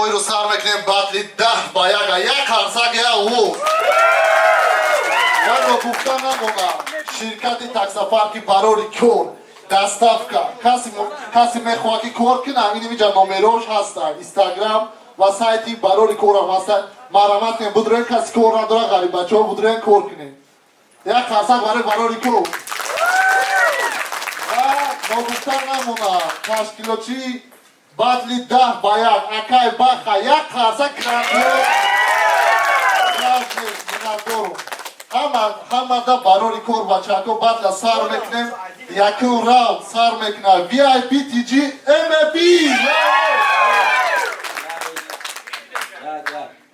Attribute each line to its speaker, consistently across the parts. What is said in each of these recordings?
Speaker 1: برنامه رو سر میکنیم بطلی 10 با یک هرسک یا او و رو گفتن نمونم شرکت تکسفر که برای کور دستافکا کسی میخواه که کور کنه اینی میجا نومروش هستن اینستاگرام و سایتی برای کور هم هستن مرامت کنیم بودرین کسی کور نداره غریب بچه ها بودرین کور کنیم یک هرسک برای کور و گفتن نمونم تشکیلوچی بطلی 10 با یک اکای بخا یک هرسک کرده همه دا برای کور بچه بطل سر میکنیم یکی راو سر میکنه وی آی پی تی جی ام پی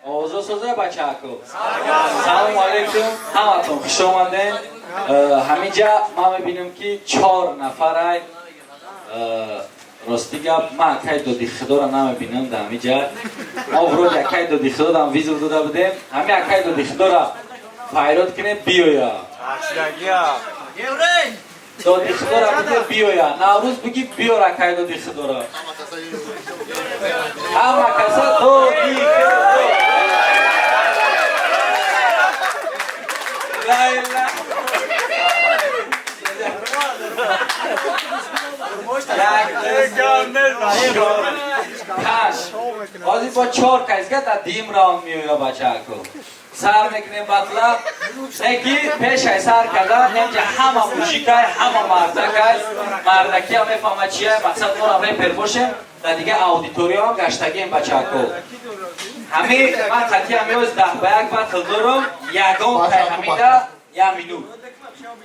Speaker 2: آوازو سوزه بچه اکو سلام علیکم همتون خوش آمدین همینجا ما میبینیم که 4 نفر راستی گپ ما اکای دو خدا را نمیبینم در همینجا ما ورود اکای دو خدا را ویزو داده بودیم همین اکای دو خدا را پیرود کنه بیویا دادی خدا را بگه بیویا نوروز بگی بیو را اکای دادی خدا را همه کسا دادی خدا لیلا بازی با 4 کسگه تا دیم راون میویا بچه اکو سر میکنیم بطلا نگی پیش های سر کرده نمیجه همه موشیکای همه مردکی هم میفهمه چیه مقصد ما را ریپر باشیم در دیگه آودیتوریو هم گشتگیم بچه اکو همین من خطی همیوز 10 با 1 بطل دارم یکم تای همیده یا مینو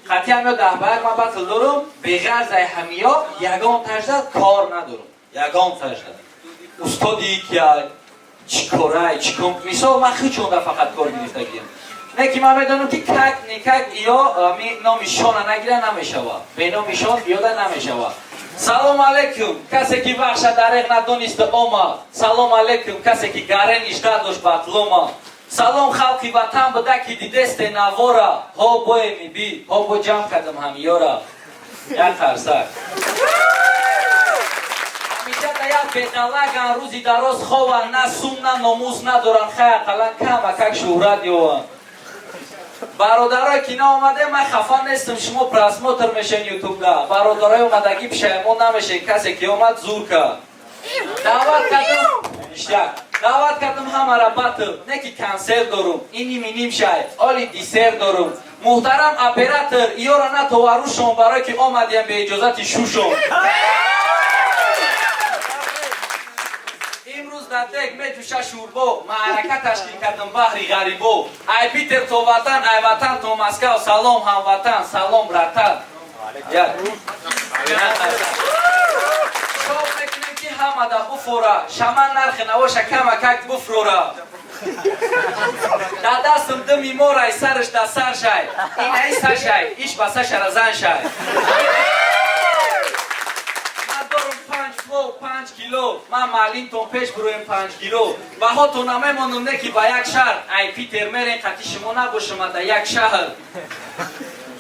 Speaker 2: خطی همیوز 10 با 1 من بطل دارم بغیر زای همیا یکم تجده کار ندارم یکم تجده استادی که چی کاره چی کم میسا من خیلی چونده فقط کار گرفتگیم نه که من میدونم که کک نکک یا نامیشانه نگیره نمیشوه به نامیشان بیاده نمیشوه سلام علیکم کسی که بخش دریغ ندونست اوما سلام علیکم کسی که گره نشته داشت بطلوما سلام خلقی وطن بده که دی دست نوارا ها بای میبی ها با جمع کدم همیارا یک خرسک همیشه یک بقلقن روزی دراز خواه نه سون نه ناموز ندارن خیلی قلن کم اکک شهرت یوان برادرای که آمده من خفا نیستم شما پرسموتر میشن یوتیوب دا برادرای اومدگی پشیمون نمیشن کسی که اومد زور کرد دعوت کردم همه را بطل نه که کنسر دارم اینی مینیم شاید آلی دیسر دارم محترم اپراتر ایو را نتوارو شما برای که آمدیم به اجازت شوشم امروز در تک میتوشه شوربو معرکه تشکیل کردم بحری غریبو ای پیتر تو وطن ای وطن تو مسکو سلام هم وطن سلام رتن شاب میکنیم که همه دا بفورا شمن نرخ نواشه کم اکک بفرورا در دستم دمی مورای سرش در سر شای این ای سر شای ایش بسه شرزن شای من 5 کیلو من معلیم تون پیش برویم 5 کیلو و ها تو نمیمانم نه که با یک شهر ای پیتر میرین قطی شما نباشم در یک شهر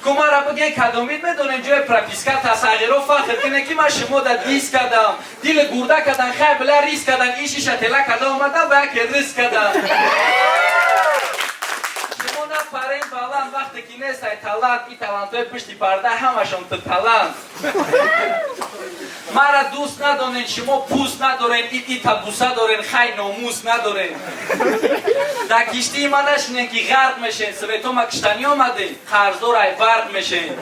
Speaker 2: کما را بگه کدامید میدونین جای پرپیسکا تصغیرو فخر کنه که من شما در دیس کردم دیل گورده کردن خیلی بلا ریس کردن ایشی شتله کده آمدن و یک ریس کردن شما نپرین بلند وقتی که نیست ای تلنت ای تلنتوی پشتی پرده همشون تو تلنت مرا دوست ندارین شما پوست ندارین ای تبوسه دارین خیلی ناموس ندارین در کشتی ما نشینین که غرق میشین سویتو ما کشتنی آمدین قرضدار ای برق میشین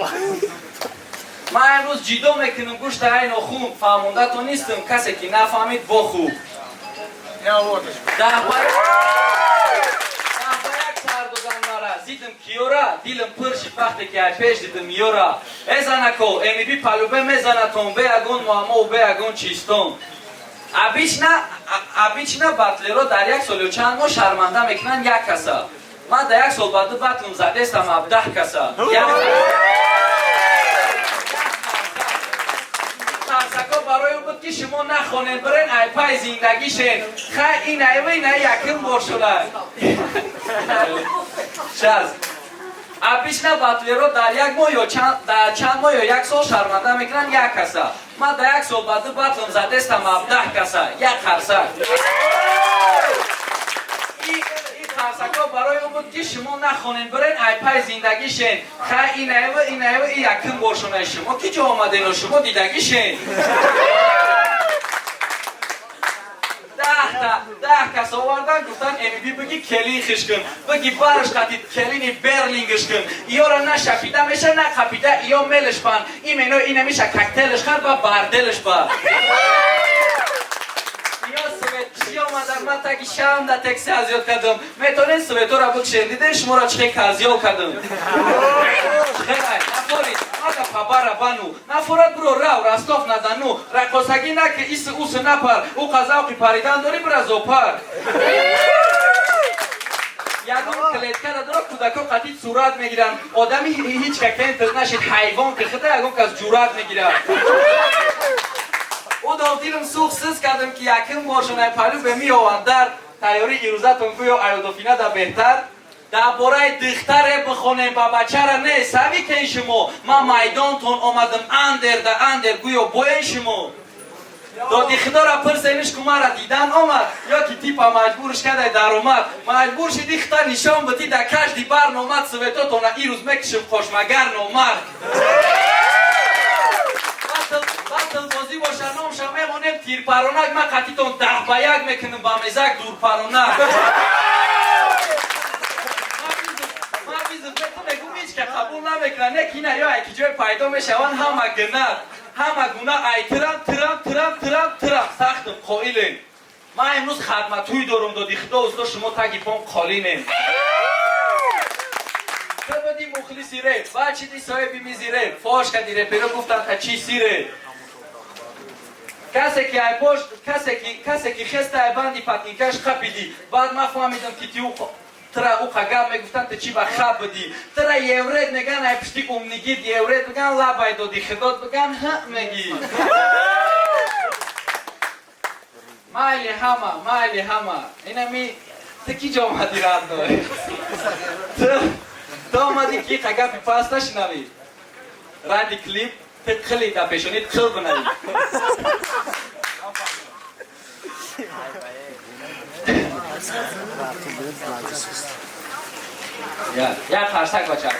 Speaker 2: من امروز جیدو میکنم گوشت ای نخون فهمونده تو نیستم کسی که نفهمید با خوب دیدم کیورا دیلم پرشی وقتی که پیش دیدم یورا ازنکو امی بی پلوبه میزنتون به اگون معما و به اگون چیستون ابیچ نه بطلی رو در یک سال و چند ماه شرمنده میکنن یک کسا من در یک سال بعد بطلم زده استم اب 10 کسا ترسکا برای او بود که شما نخونین برین ای پای زندگیشین خیلی این ایوه این یکم بار شده شاز ابیش نه بطلی رو در یک ماه یا چند ماه یا یک سال شرمنده میکنن یک کسا من در یک سال بعد بطلم زده استم اب 10 کسا یک خرسک این خمسکا برای اون بود که شما نخونین برین ایپای زندگی شین خیلی اینه و این یکم برشونه شما کی جا آمدین و شما دیدگی شین 10 کس آوردن گفتن امی بگی کلی خش کن بگی برش قدید کلینی برلینگش کن یا را نه شپیده میشه نه خپیده یا ملش بند این منو اینه میشه ککتلش خرد و بردلش بند یا سویت چی آمدن من تاکی شام دا تکسی ازیاد کردم میتونین سویتو را بود شندیده شما را چخی کازیو کردم خیلی نفورید آگه خبر بانو نفورد برو راو راستاف ندانو رکوسگی نکه ایس اوس نپر او قضاوقی پریدن داری برا زوپر یادم کلیت کرده دارم کودکا قطعی صورت میگیرن آدمی هیچ که کنتر نشید حیوان که خدا یکم که از جورت میگیرن او دو دیرم سوخ سز کردم که یکم ماشونه پلو به می آوند در تیاری ایروزتون کوی ایودوفینه دا بهتر در باره دختر بخونیم با بچه را نه سوی که شما من میدانتون آمدم اندر گویا بوین شما دادی خدا را پرسینش که ما را دیدن آمد یا که تیپا مجبورش کرده در اومد مجبور شدی خدا نشان بدی در کشدی بر نومد سویتا تونه ای روز میکشم خوشمگر نومد بطل بازی باشه نام شما میمونیم تیر پرونک من قطیتون 10 به 1 میکنم با مزک دور پرونک که قبول نمیکنن نکی نه یا یکی جای پیدا میشون همه گنر همه گونه ای ترم سختم قائلین من امروز خدمتوی دارم دادی خدا از شما تگی پام قالینین تو بدی مخلصی ره بچه دی صاحبی میزی ره فاش کدی ره پیرو گفتن تا چی سی ره کسی که ای پشت کسی که خسته ای بندی پتنیکش خپیدی بعد من فهمیدم که تیو ترا او خگام میگفتن تو چی با خب بدی ترا یورد میگن ای پشتی نگید یورد میگن لبای دادی خدات میگن ها میگی مایلی همه اینا می تکی جا آمدی رد داری تو آمدی که خگام پی پاس نشنوی رندی کلیپ تقلی دا پیشونید خل بنایی یا خرسک بچه تو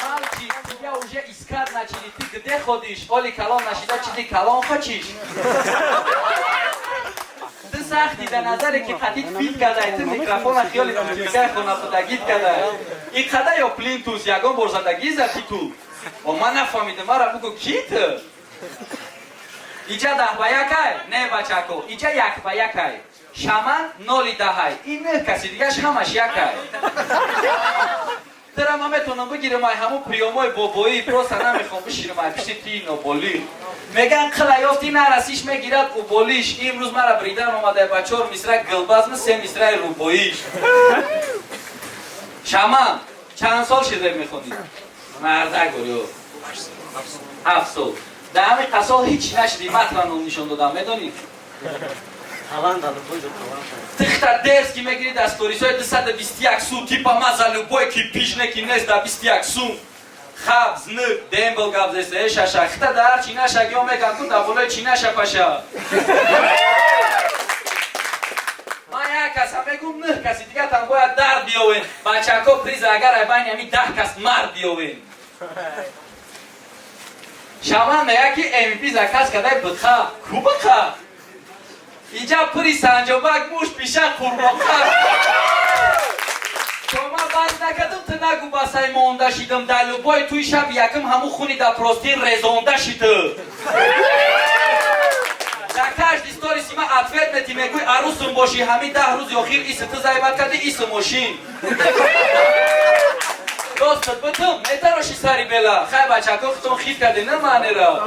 Speaker 2: مالچی یا اوژه اسکار نچیدی تی گده خودیش اولی کلام نشیده چیدی کلام خچیش تو سختی در نظری که قطید فیل کرده تو میکرافون خیالی نوتیفیکای خونه خودگید کرده این قده یا پلینتوس یگان برزدگی زدی تو و من نفهمیدم مرا بگو کی تو ایجا 10 به 1 نه بچکو ایجا 1 به 1 شمن 0 دهی این نه کسی دیگه همش 1 ترا من میتونم بگیرم همو پریامای بابایی پروسا نمیخوام بشیرم پشت تی نوبولی میگن خلایافتی نرسیش میگیرد او بولیش امروز مرا بریدن اومده با 4 مصرع گلباز 3 مصرع روبوییش شمن چند سال شده میخونید مرده گریو 7 سال در همه قصال هیچ نشدی مطمئن نشون دادم میدونید تختر درس که میگیری دستوریس های 221 سو تیپا مزلو بای که پیش نکی نست در 21 سو خبز نک دیمبل گبزسته ششه خطا در چی نشه گیام میگم کن در بولای چی نشه پشه من یک کس هم میگم نه کسی دیگه تن باید در بیاوین بچه ها پریز اگر ای بین همی 10 کس مرد بیاوین شما میگه که امی پیز کس کده بدخواه کو بخواه اینجا پری سنجابک موش پیشه قرباقه شما بس نکدم تو نگو بسای مانده شیدم دلو بای توی شب یکم همو خونی در پروستین رزانده شیده در کش دیستاری سیما اطفیت نتی میگوی عروسم باشی همی 10 روز اخیر ایسه تو زیبت کرده ایسه ماشین دوستت بتم میتراشی سری بلا خیلی بچه که خودتون خیف کرده نه معنی را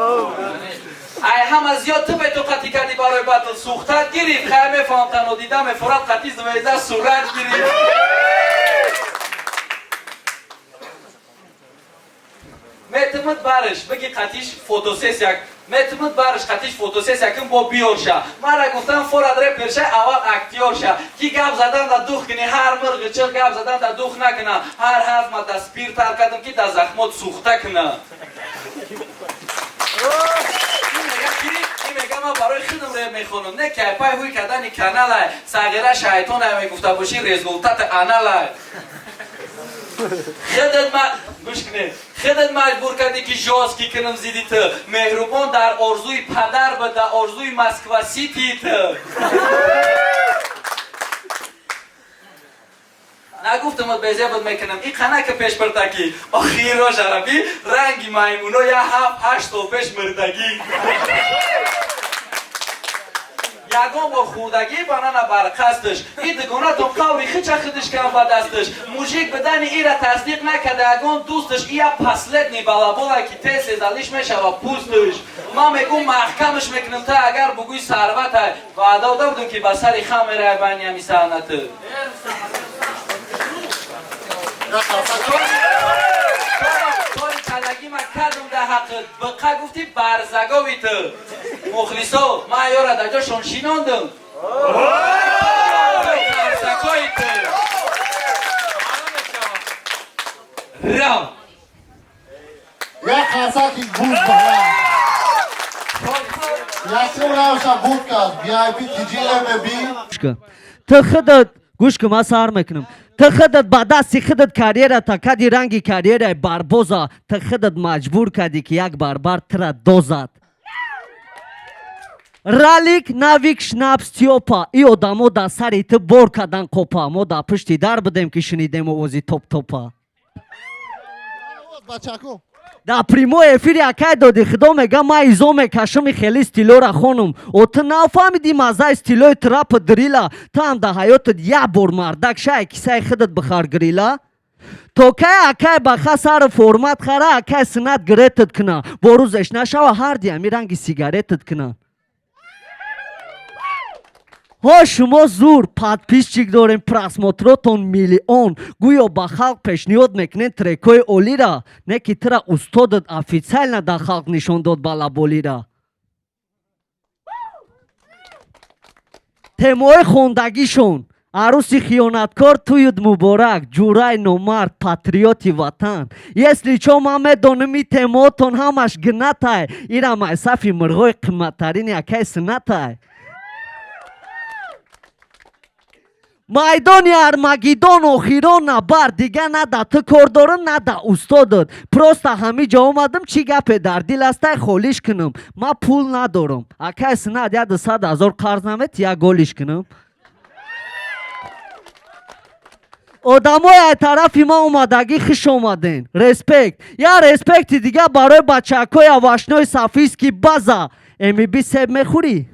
Speaker 2: ای هم زیاد تو به تو قطعی کردی برای بطل سوختت گیرید خیلی میفهمتن و دیدم فراد قطعی زویزه صورت گیرید میتمد برش بگی قطعیش فوتوسیس یک میتمد برش قطعیش فوتوسیس یکم با بیار شه من را گفتم فراد ره پرشه اول اکتیار شه کی گب زدن در دوخ کنی هر مرغ چل گب زدن در دوخ نکنه هر حرف ما در سپیر تر کردم که در زخمات سوخته کنه این میگم من برای خودم ریب میخونم نه که پای هوی کردن کانال صغیره شیطان هم میگفته باشی رزگولتت انال خودت مجبور کردی که جاز کی کنم زیدی تو مهربان در آرزوی پدر به در آرزوی مسکو سیتی تو نگفتم بیزه بود میکنم این خنک پیش پرتکی آخیر را شرفی رنگی مایمونو یا 7-8 تا پیش مردگی یگان با خودگی بانان برقصدش این دگونه تون قوری خیچه خودش کم با دستش موجیک بدن ای را تصدیق نکده یگان دوستش ای پسلت نی بلابولا که تیس دلیش میشه و پوستش ما میگم محکمش میکنم تا اگر بگوی سروت های وعده دادم که بسری خم رای بانی همی سعنته کاری کلگی من کردم در حقت بقا گفتی برزگاوی تو مخلصا من یارا در جا شنشیناندم برزگاوی تو را
Speaker 1: یک خرسکی بوز بگم یکی روشا بود کرد بیای بی تیجیله ببین
Speaker 3: تو خودت گوش که من سر میکنم تو خودت با دستی خودت کاریر تا کدی رنگی کاریر بربوزا تو خودت مجبور کردی که یک بار ترا دوزد رالік навік шнапс тёпа и одамо да сари ту бор кардан қопа мо да пушти дар будем ки шунидем овози топ-топа
Speaker 1: бачако
Speaker 3: да прямой эфири акай доди худо мега ма изо мекашам хели стилора хонум о ту нафаҳмиди маззаи стилои трапа дрила ту ҳам да ҳаётат як бор мардак шай кисаи худат бихар грила то кай акай баха сар формат хара акай синат гретат кина бо рӯзеш нашава ҳарди ҳами ранги сигаретат кина ҳо шумо зур подписчик дорем просмотротон миллион гӯё ба халқ пешниҳод мекунед трекҳои олира не ки тира устодат официально дар халқ нишон дод ба лаболира темаҳои хондагишон арӯси хиёнаткор туюд муборак ҷурай номард патриоти ватан если чо ман медонам и темаҳотон ҳамаш гнатай ира майсафи мирғои қиматтарини акай синатай майдони армагидон охирон набар дига на да ту кор дорам на да устодат просто ҳами ҷо омадам чӣ гапе дар дил астай холиш кунам ман пул надорам акай синат 100 000 қарз намед як голиш кунам одамои ай тарафи ман омадагӣ хуш омаден респект я респекти дига барои бачакҳои авашнои сафиски база эмиби себ мехӯрӣ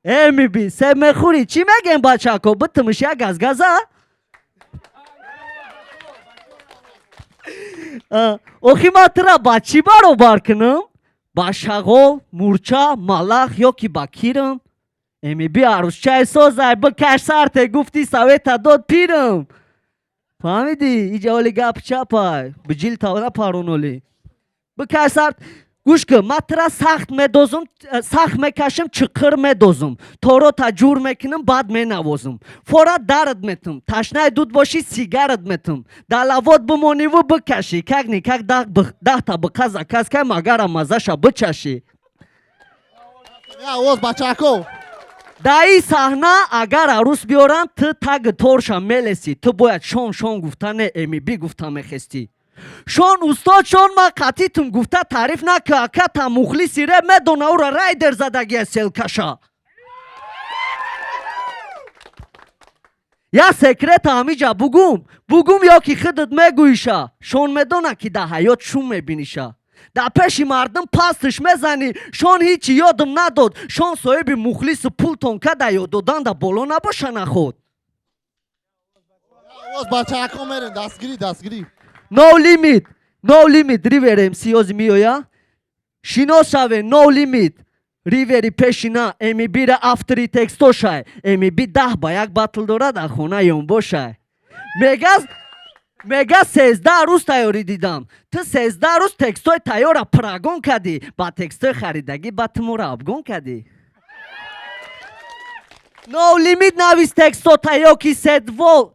Speaker 3: эмиби себ мехӯрӣ чӣ мегем бачако битмиш як газгаза охи ман тира ба чӣ баробар кунам ба шағол мурча малах ё ки ба кирам эмиби арӯсчаи созай бикаш сарте гуфти совета дод пирам фаҳмидӣ иҷоли гап чапай биҷил тавна пароноли бикаш сарт гӯш кун ман тира сахт медозам сахт мекашам чиқир медозам торо та ҷур мекунам баъд менавозам фора дард метам ташнаи дуд бошӣ сигарат метам дар лавот бимониву бикашӣ как никак 10 биқа заказкай магара мазаша бичашӣ
Speaker 1: овоз бачако
Speaker 3: дар ин саҳна агар арӯс биёранд ту таги торша мелеси ту бояд шон шон гуфта не эмиби гуфта мехести шон устод шон ман қатитум гуфта таъриф нака ака та мухлиси ре медона ӯра райдер задагия селкаша я секрета ҳамиҷа бугум ё ки худат мегӯиша шон медона ки дар ҳаёт шум мебиниша дар пеши мардум пастиш мезанӣ шон ҳичи ёдам надод шон соҳиби мухлису пул тонка дар ёд додан дар боло набоша наход
Speaker 1: овоз бачако мерем дастгирӣ no limit ривер мсиёзи миёя шинос шавен no limit ривери пешина эмибира автори текстошай эмиби 10 ба 1 батл дора дар хона ёнбошай мега 13 рӯз тайёрӣ дидам ту 13 рӯз текстои тайёра прагон кардӣ ба текстои харидагӣ ба тумора афгон кардӣ no limit навис текстота ё ки седвол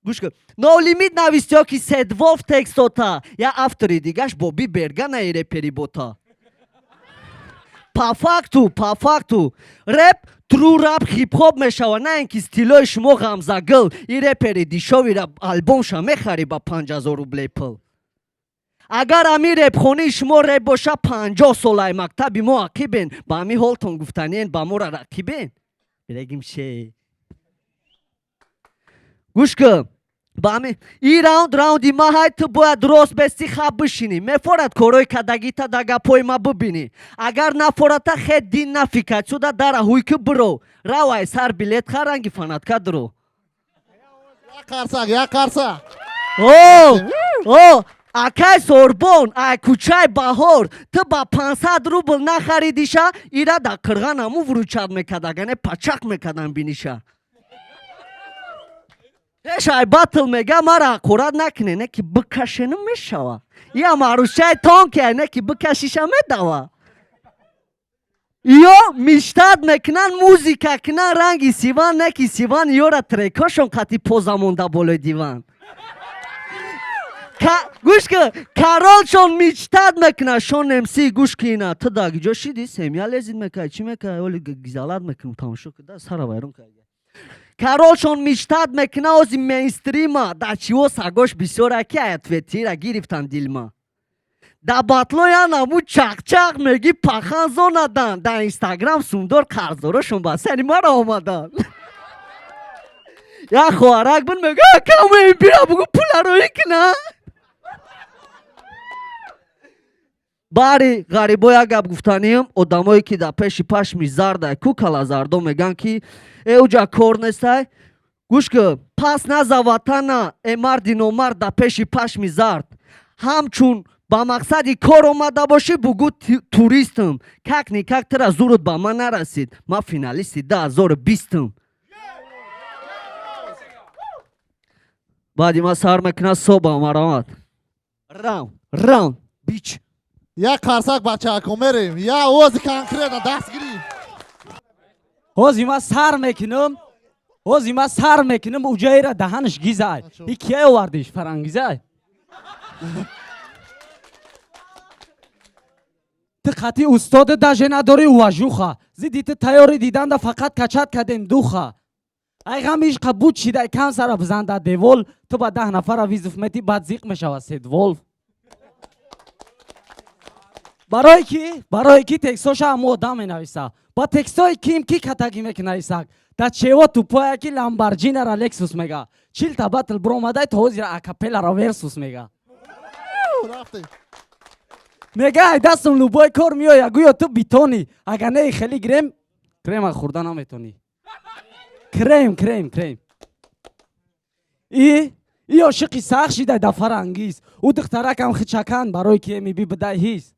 Speaker 1: гӯш кун no limit навис ё ки седвол текстота я автори дигаш боби бергана и репери бота
Speaker 3: по факту реп тру рап хип-хоп мешава, на ин ки стилои шумо ғамзагул и репери дишови албомша мехари ба 5000 рублей пул. агар ами репхонии шумо реп боша 50 солаи мактаби мо ақибен, ба ами ҳолтон гуфтанен ба мора рақибен. бирегим ше гӯш кун, ба ами ин раунди маҳай ту бояд рост бести хаб бишинӣ. мефорад корои кадагита да гапои ма бибинӣ. агар нафората хет дин нафикат суда дара ҳуйки биро равай сар билет харанги фанатка дуро.
Speaker 1: як қарсак.
Speaker 3: о акай сорбон ай кучай баҳор ту ба 500 рубл нахаридиша ира да қирғанаму вуручад мекадагане пачақ мекадан биниша. ешай батл мега мара қурад накине не ки бикашена мешава. я марушай тонке не ки бикашиша медава. ё миштад мекунан музика кунан ранги сиван не ки сиван ёра трекошон қати поза монда болои диван. гӯш кун каролшон мечтад мекунад шон мс гӯш кина ту дар ҷо шиди семя лезид мекунад чӣ мекунад оли гизалат мекунад тамошо куда сара вайрон кард. каролшон мечтад мекунад ози мейнстрима дар чиво сагош бисёр аки аятветира гирифтан дилма. да батло янаму чақчақ меги пахан зонадан дар инстаграм сумдор қарздорошон ба сари мара омадан. я хоҳарак бин мега камаи бира бугу пулароӣ кина. бари ғарибо як гап гуфтанем одамое ки дар пеши пашми зардай кукала зардо меган ки эуҷа кор нестай. гӯш кун пас наза ватана э марди номард дар пеши пашми зард ҳамчун ба мақсади кор омада бошӣ бугӯ туристам как никак тира зурут ба ман нарасид ман финалисти 2020. баъди ман сар мекунад соба марамад раунд бич.
Speaker 1: як қарсак бачако мерем. я ози конкретно дастгирӣ.
Speaker 4: ҳозир ман сар мекунам уҷаира даҳанаш гизай. и кия овардиш фарангизай? ту қати устоди даже надори уважуха зиди ту тайёри диданда фақат качат кадем духа. ай ғамиш қабуд шидай кам сара бизанда девол ту ба 10 нафара визуф мети баъд зиқ мешава седвол. барое ки текстоша ҳамо одам менависа ба текстои ким ки катагӣ мекунависак да чево тупоя ки ламбарҷинара лексус мега чилта батл бромадай то ҳозира акапелара версус мега ай дастум лубой кор меоя гӯё ту битони агар не хеле крема хӯрда наметонӣ. крем и ошиқи сахт шидай да фарангиз ӯ духтаракам хичакан барои ки меби бидай ҳис.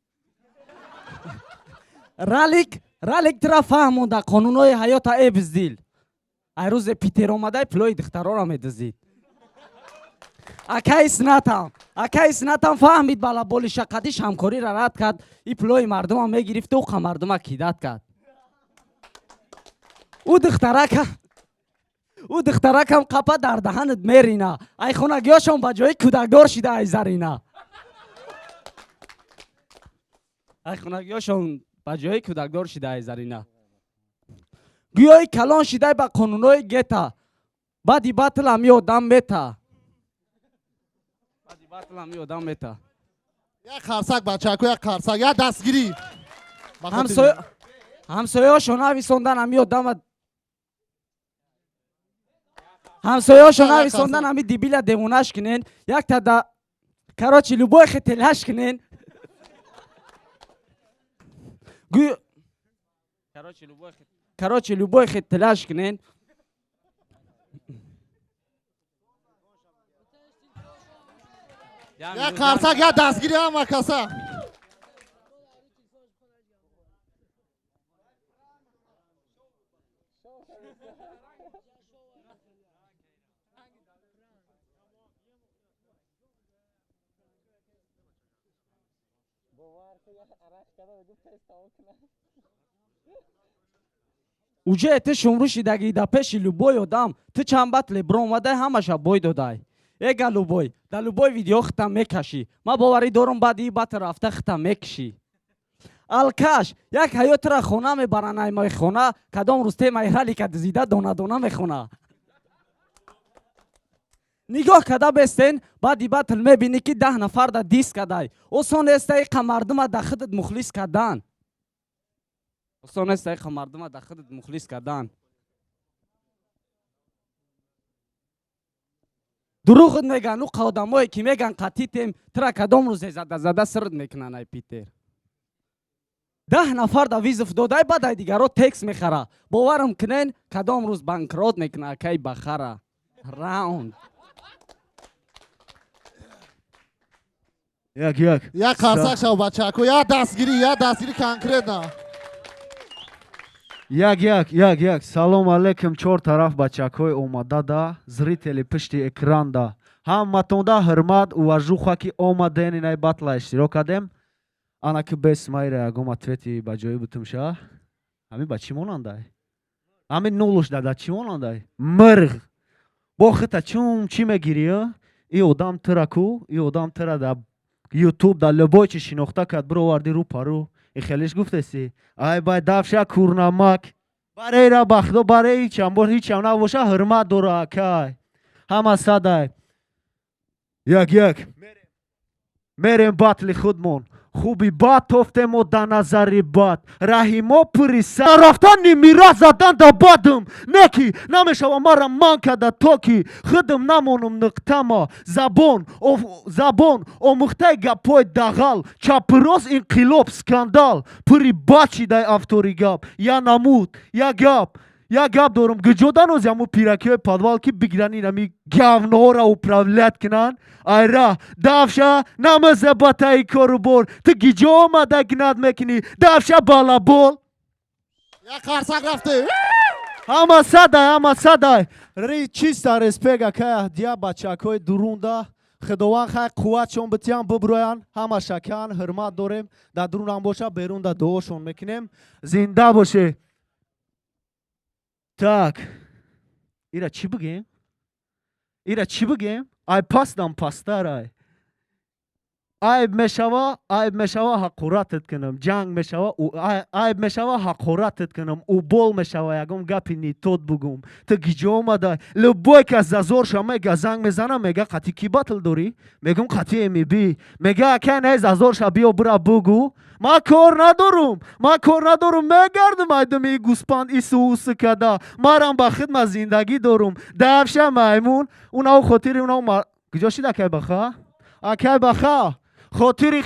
Speaker 4: ралик тира фаҳмонда қонунҳои ҳаёта э биздил. ай рӯзе питер омадай пулои духтарора медузид. акаи снатам фаҳмид ба лаболи шақадиш ҳамкорира рад кард и пулои мардумам мегирифту уқа мардума кидат кард. ӯ духтаракам қапа дар даҳанат мерина ай хонагиёшон ба ҷои кӯдакдор шида ай зарина. гӯёи калон шидай ба қонунҳои гета баъди батл ҳами одам мета.
Speaker 1: як қарсак бачако як қарсак як дастгирӣ.
Speaker 4: ҳамсояшон нависондан ҳами одама ҳамсояшон нависондан ҳами дибила девонаш кунен якта да карочи любой хетелаш кунен. карочи любой хетелаш кунен.
Speaker 1: як қарсак як дастгирӣ ҳама каса.
Speaker 4: уҷае ту шумрӯ шидагӣ да пеши любой одам ту чанд батле бромадай ҳамаша бой додай. эга любой да любой видео хитам мекашӣ. ман боварӣ дорам баъди ин батл рафта хитам мекишӣ. алкаш як ҳаётро хона мебара наймои хона кадом рӯз темаи ҳали ка дизида дона мехона нигоҳ када бестен баъди батл мебинӣ ки 10 нафарда дис кадай осон естаи қамардума да худат мухлис кардан осон естаи қамардума да худат мухлис кардан дуруғ меган у қодамое ки меган қатитем тра кадом рӯзе зада сирд мекунан ай питер 10 нафар да визов додай бадай дигаро текс мехара боварам кунен кадом рӯз банкрот мекуна акай бахара раунд
Speaker 1: Я қарсақ шав бачако я дастгирӣ конкретно
Speaker 5: як салом алейкум чор тараф бачакҳои омадада зрители пишти экранда ҳаматонда ҳурмат уважуха ки омаден инай батла иштирок кардем ана ки бес майра ягон ответи ба ҷои бутумша ҳамин ба чӣ монандай ҳамин нулуш дада чӣ монандай мирғ бо хита чум чӣ мегирӣ и одам тира ку и одам тира да ютуб да любой чи шинохта кард бироварди рӯ парӯ ихелиш гуфтеси ай бай дафша курнамак барейра бахдо барей ҳичам ҳичам набоша ҳурмат дора акай ҳама садай як мерем батли худмон хуби бад тофтемо да назари бад раҳимо пуриса рафтан нимира задан да бадым неки намешава мара ман када то ки худам намонам нуқтама забон омӯхтаи гапҳои дағал чаппирос инқилоб скандал пури бад шидай автори гап я намуд як гап дорам гуҷода нозяму пиракиҳои подвал ки бигиран инами гавноҳоро управлят кунанд айра дафша намазе батаи кору бор ту гиҷо омада гинат мекунӣ дафша балабол
Speaker 1: я қарсақ рафте
Speaker 5: ҳама садай чиста респект акая дия бачакҳои дурунда худованд хай қувватшон битиям биброян ҳама шакан ҳурмат дорем дар дурунам боша берунда дуошон мекунем зинда боше так ира чӣ бигем ай пастам пастарай айб мешава ҳақоратет кунам ҷанг мешава айб мешава ҳақоратет кунам убол мешава ягон гапи нитод бугум ту гиҷо омадай любой кас зазорша мега занг мезана мега қати ки батл дорӣ мегум қати эмиби мега акай не зазорша биё бира бугу ман кор надорум мегардум айдами гуспанд исуусы када марам ба хидмат зиндагӣ дорум дафша маймун унау хотири унау куҷо шид акай баха хотири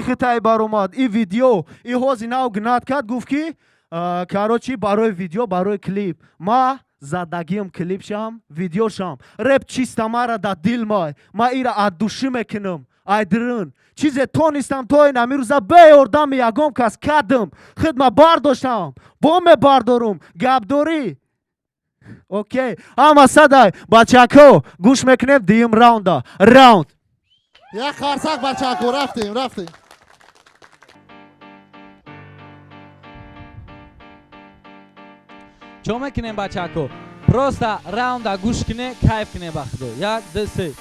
Speaker 5: хитаи баромад и видео и ҳози нав гинат кард гуфт ки карочи барои видео барои клип ма задагиам клипшам видеошам реп чиста мара да дил май ма ира аддушӣ мекунам айдрин чизе тонистам то ин амирӯза бе ёрдами ягон кас кардам хидма бардоштам бо мебардорум гапдорӣ окей ҳама садай бачако гӯш мекунем дуюм раунда раунд
Speaker 1: я қарсақ бачако рафтем
Speaker 2: чо мекунем бачако просто раунда гӯш куне кайф куне ба худо 1 2 3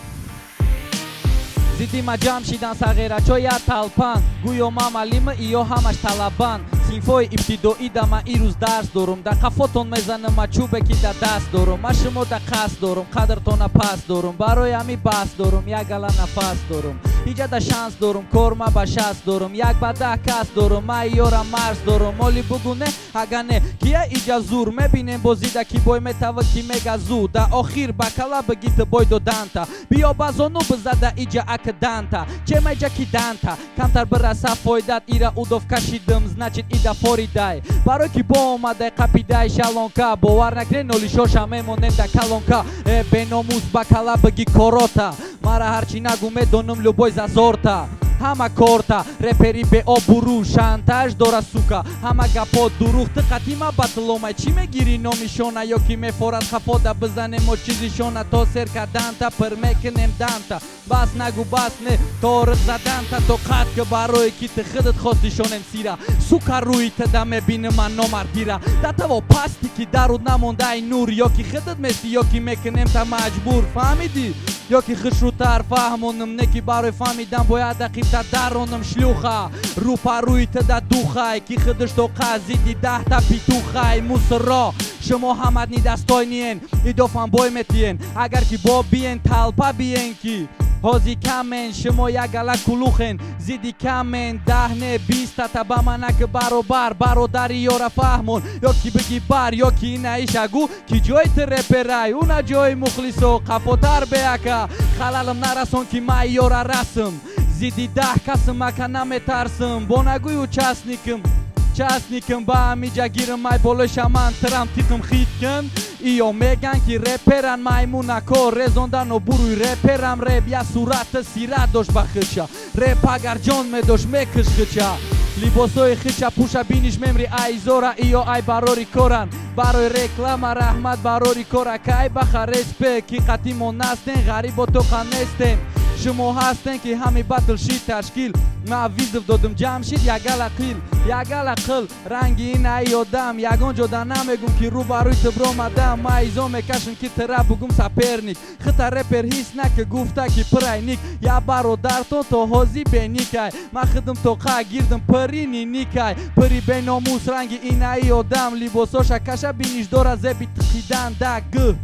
Speaker 2: зидди ма ҷамъ шидан сағирачо я талпан гӯё ма малима иё ҳамаш талабан синфҳои ибтидоӣ да ма ирӯз дарс дорум да қафотон мезанам ма чӯбе ки да даст дорум ма шумо да қасд дорум қадртона паст дорум барои ҳами баҳс дорум як ала нафас дорум иҷа да шанс дорум кор ма ба шаст дорум як ба 10 кас дорум ма иёра марз дорум моли бугу не ага не кия иҷа зур мебинем бозида ки бой метава ки мега зу да охир ба кала бигита бой доданта биё ба зону бизада иҷа акданта чема иҷа ки данта камтар бираса фоидат ира удов кашидам значит ида форидай барои ки бо омадай қапидай шалонка бовар накне нолишоша мемонем да калонка беномус ба кала биги корота мара ҳарчи нагу медонам любой зазорта ҳама корта репери беобурӯ шантаж дора сука ҳама гапо дурӯғ ты қатима батломай чӣ мегирӣ номишона ё ки мефорад хафода бизанем мо чизишона то сер карданта пир мекунем данта бас нагу бас не то рық заданта то қат ки барое ки ты худат хостишонем сира сука рӯи ты да мебинама номардира да таво пасти ки даруд намонда ай нур ё ки худат мести ё ки мекунем та маҷбур фаҳмидӣ
Speaker 4: یا که خشروتر فهمونم نکی برای فهمیدن باید دقیق‌تر درونم شلوخه رو پروی تده دوخه کی خدش تو قزیدی 10 تا پیتوخه موسرا شما همت نی دستای نین ایدوفن بای متین اگر کی با بیین تلپا بیین کی هازی کمن شما یک گله کلوخن زیدی کمن 10 20 تا با منک برابر برادری یارا فهمون یا کی بگی بر یا کی نایش اگو کی جای ترپرای اونا جای مخلصو قفوتر بیاکا خلالم نرسون کی ما یارا رسم زیدی 10 کسم اکا نمیترسم بونگوی چاسنیکم با همیجا گیرم مای پولش من ترم تیکم خید کن ایو میگن که رپرن مایمونکو رزوندن و بروی رپرم رپ یا صورت سیرت داشت بخشا رپ اگر جان میداشت میکش خچا لیباسوی خچا پوشا بینیش ممری ای زورا ایو ای براری کورن برای رکلام رحمت براری کورا که بخرش به کی قطیمون نستن غریب و تو خنستن شما هستن که همی بطل شید تشکیل ما ویزف دادم جمع شید یگل اقل رنگی این ای آدم یگان جدا نمیگم که رو بروی تبرو مدم ما ایزا میکشم که ترا بگم سپرنیک خطا رپر هیس نکه گفته که پرینیک یا برادر تو حوزی بینیکای ما خدم تو قا گیردم پرینی نیکای پری به ناموس رنگی این ای آدم لیباساشا کشا بینیش دور زبی تخیدن دگ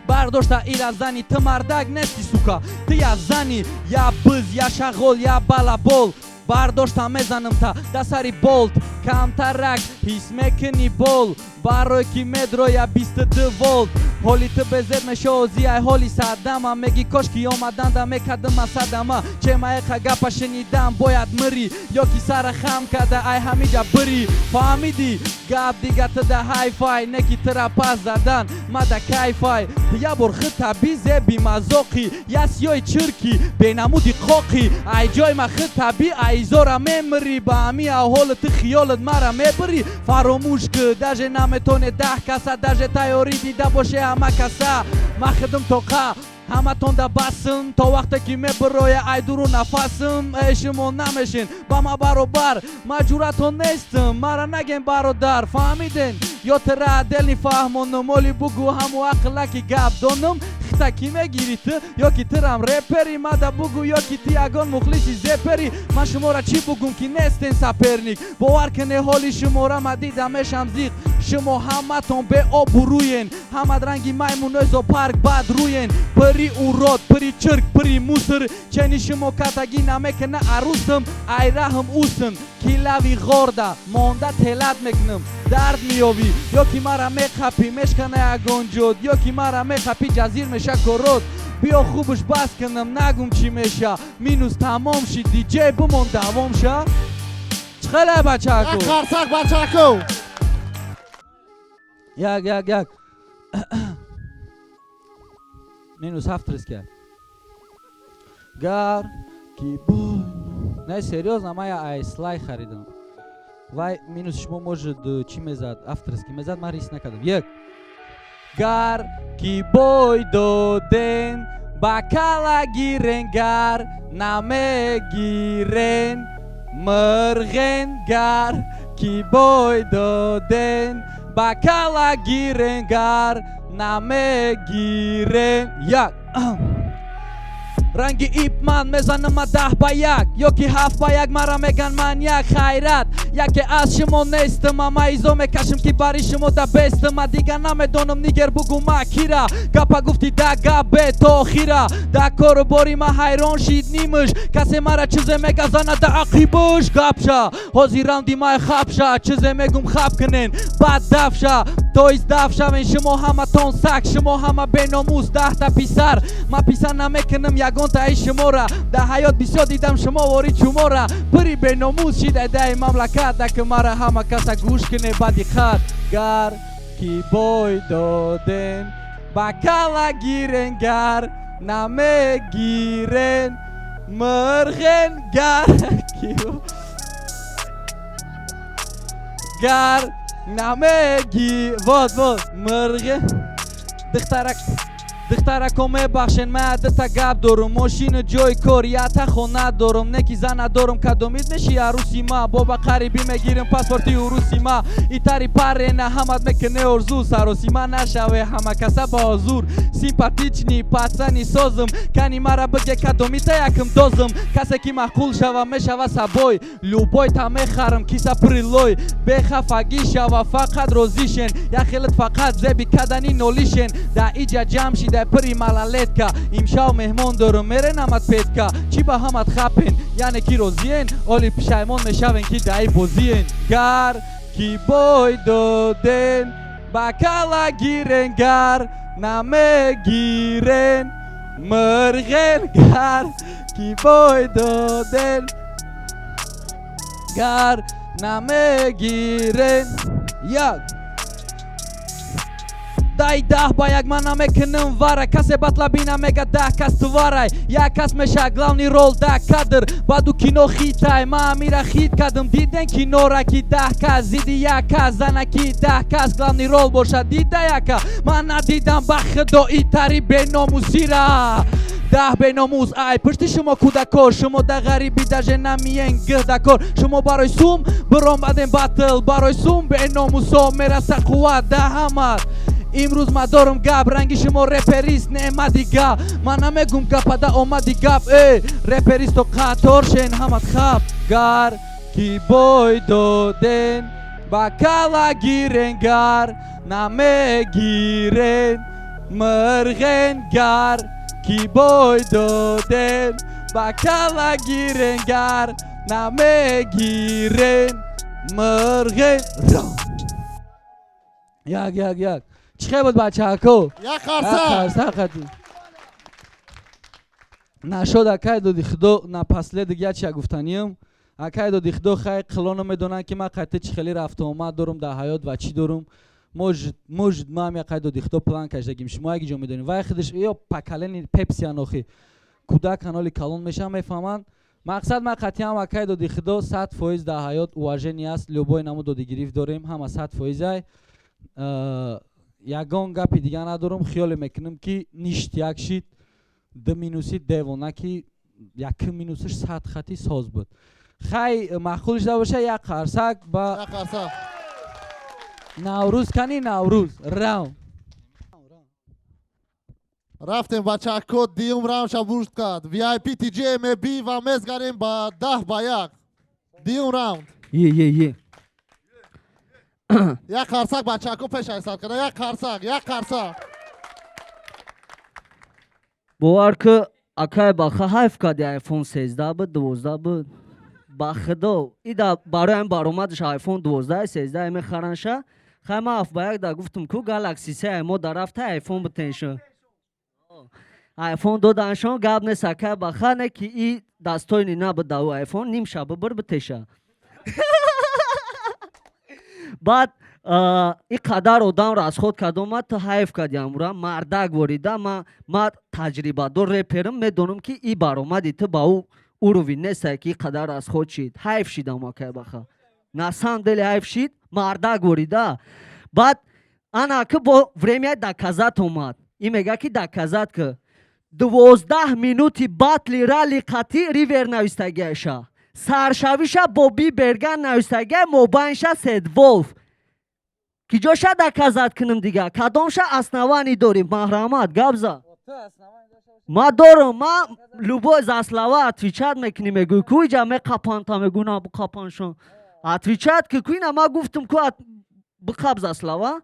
Speaker 4: برداشته ایرا زنی تو مردک نستی سوکا تو یا زنی یا بز یا شغل یا بالابول برداشته میزنم تا دسری بولت کمترک حس میکنی بول برای کی مدرو یا 22 ولت حالی تو بزد مشوزی ای حالی سردم میگی کاش کی آمدن دا میکدم صدم چه ما ایخا گپا شنیدم باید مری یا کی سر خم کده ای همیجا بری فهمیدی گپ دیگه تو ده های فای نکی ترا پس زدن ما ده کیفای یا برخط تبیزه بی مزاقی یا سیای چرکی بینمودی قاقی ای جای ما خط تبی ای زورا میمری با همی حالت خیالت مرا میبری فراموش که دجه نمیتونه 10 کسا دجه تیاری دیده باشه همه کسا ما خدم توقع همه تون ده بسم تا وقتی که میبروی ای درو نفسم ایشمون نمیشین با ما برابر مجورتون نیستم مرا نگین برادر فهمیدین یا ترا دل نفهمونم مولی بگو همو اقلا که گپ دونم خطا کی میگیری تو یا که ترم رپری ما ده بگو یا که تی اگان مخلصی زپری من شما را چی بگم که نیستین سپرنیک باور کنه حالی شما را ما دیدمشم زیق شما همه تون به آب روین همه رنگی میمونوز و پارک باد روین پری اوراد پری چرک پری موسر چنی شما کتگی نمیکنه عروسم ای رحم اوسن کلاوی غورده مانده تلت میکنم درد میابی یا کی مرا میخپی مشکنه اگان جود یا کی مرا میخپی جزیر میشه کرود بیا خوبش بس کنم نگم چی میشه مینوس تمام شی دیجی بمون دوام شه چخله بچهکو
Speaker 1: خرسک بچهکو
Speaker 4: یک مینوس 7 ریس کرد گر کی بای نه серьезно من айслай خریدم وای مینوس شما може چی میزد 7 ریس کی میزد من ریس نکردم یک گر کی بای دادن بکلا گیرن گر نمیگیرن مرغن گر کی بای دادن بکلا گیرن گر نمیگیرن یک رنگی ایپ من میزنم 10 با 1 یا که 7 با 1 مرا میگن من یک خیرت یکی از شما نیستم اما ایزو میکشم که برای شما ده بیستم دیگه نمیدونم نیگر بگو ما کیرا گپا گفتی ده گپه تا خیره ده کارو باری ما حیران شید نیمش کسی مرا چیزه میگه زنه ده عقیبش گپشا حاضی راندی ما خبشا چیزه میگم خب کنین بعد دفشا تو ایز دفشا شما همه تون سک شما همه بیناموس 10 تا پیسر ما پیسر نمیکنم یگان تا ای شما را در حیات بسیار دیدم شما واری شما را پری بیناموس شید ده مملکت دکه مرا همه کسا گوش کنه بدی خط گر کی بای دادن بکلا گیرن گر نمیگیرن مرغن گر گر نمیگی واد مرغن دخترکو میبخشن من عدتا گپ دارم ماشین جای کار یتا خونه دارم نکی زن ندارم کدومید میشی عروسی ما بابا قریبی میگیرم پاسپورتی عروسی ما ایتاری پره نه همت میکنه ارزو سروسی ما نشوه همه کسا با حضور سیمپاتیچنی پاتسانی سازم کنی مرا بگه کدومیتا یکم دوزم کسی که معقول شوه میشوه سبای لوبای تا میخرم کیسا پریلوی بخفگی شوه فقط روزیشن یا خیلت فقط زبی کدنی نولیشن دا ایجا جمع شیده پری ملالت که امشاو مهمان دارم میره نمت پید که چی با همت خپین یعنی کی روزین اولی پشایمون میشوین کی دایی بوزین گر کی بای دادن بکلا گیرن گر نمه گیرن مرغن گر کی بای دادن گر نمه گیرن یک دای ده با یک من نمیکنم واره کسی بطلا بینا میگه ده کس تو واره یک کس میشه گلاونی رول ده کدر بادو کینو خیتای ما میره خیت کدم دیدن کینو را کی ده کس زیدی یک کس زنکی ده کس گلاونی رول باشه دیده یک من ندیدم بخدا ایتری به ناموسی را ده به ناموز ای پشت شما کودکار شما ده غریبی در جنمین گردکار شما برای سوم برام بدن بطل برای سوم به ناموسا میرسه قوت ده همت امروز ما دارم گپ رنگی شما رپریست نعمتی گپ من نمیگم گپ ده اومدی گپ ای رپریست و قطار شن همت خب گر کی بای دادن با کلا گیرن گر نمیگیرن مرغن گر کی بای دادن با کلا گیرن گر نمیگیرن مرغن یک چه بود بچه هکو؟
Speaker 1: یک خرسه
Speaker 4: نشد اکای دو دیخدو نپسله دیگه چه گفتنیم اکای دو دیخدو خیلی قلانو میدونن که من قطعه چه خیلی رفته اومد دارم در حیات و چی دارم موجد ما هم اکای دو دیخدو پلان کشدگیم شما اگه جو میدونیم و خودش یا پکلنی پپسی انوخی کودک کانالی کلان میشم میفهمن مقصد ما قطعی هم اکای دو دیخدو 100% در حیات واژنی است لوبای نمو دو دیگریف داریم همه 100% یگان گپی دیگه ندارم خیال میکنم که نیشت یک شید ده مینوسی دیوانه که یک مینوسش 100 خطی ساز بود خیلی معقولش ده باشه یک خرسک با نوروز کنی نوروز راون
Speaker 1: رفتیم بچه کد دیوم راون شبوشت کرد وی آی پی تی جی ام بی و مزگریم با 10 با 1 دیوم راوند
Speaker 3: یه
Speaker 1: یک خرسک بچه کو پیش ایستاد کنه یک خرسک
Speaker 3: باور که اکای باخه حیف کردی آیفون 13 بود 12 بود با خدا ایدا برای این برامدش آیفون 12 13 میخرنشه خیلی اف با یک دا گفتم کو گالاکسی 3 ما در رفته آیفون بتنشه آیفون دو دانشان گاب نیست اکای باخه نه که ای دستوینی نبود او آیفون نیم شب بر بتشه بعد این قدر آدم را از خود کدوم تو حیف کردیم را مردک وریده ما تجربه دار رپرم میدونم که این برآمدی تو با او روی نیست که قدر از خود شید حیف شیدم اکای بخوا نسان دل حیف شید مردک وریده بعد انا که با وریمیه دکازت اومد این میگه که دکازت که 12 مینوتی باتلی رالی قطی ریور نویستگیشه سرشویشه بوبی برگن نویستگی موبایلشه سید ولف کی جوشه دکازت کنم دیگه کدامشه اسنوانی داریم محرمات گابزا ما دارم ما لوبو زاسلاوا اتویچات میکنی میگوی کوی جا می قپان تا میگو نه بقپانشون اتویچات که کوی نه ما گفتم که بقب زاسلاوا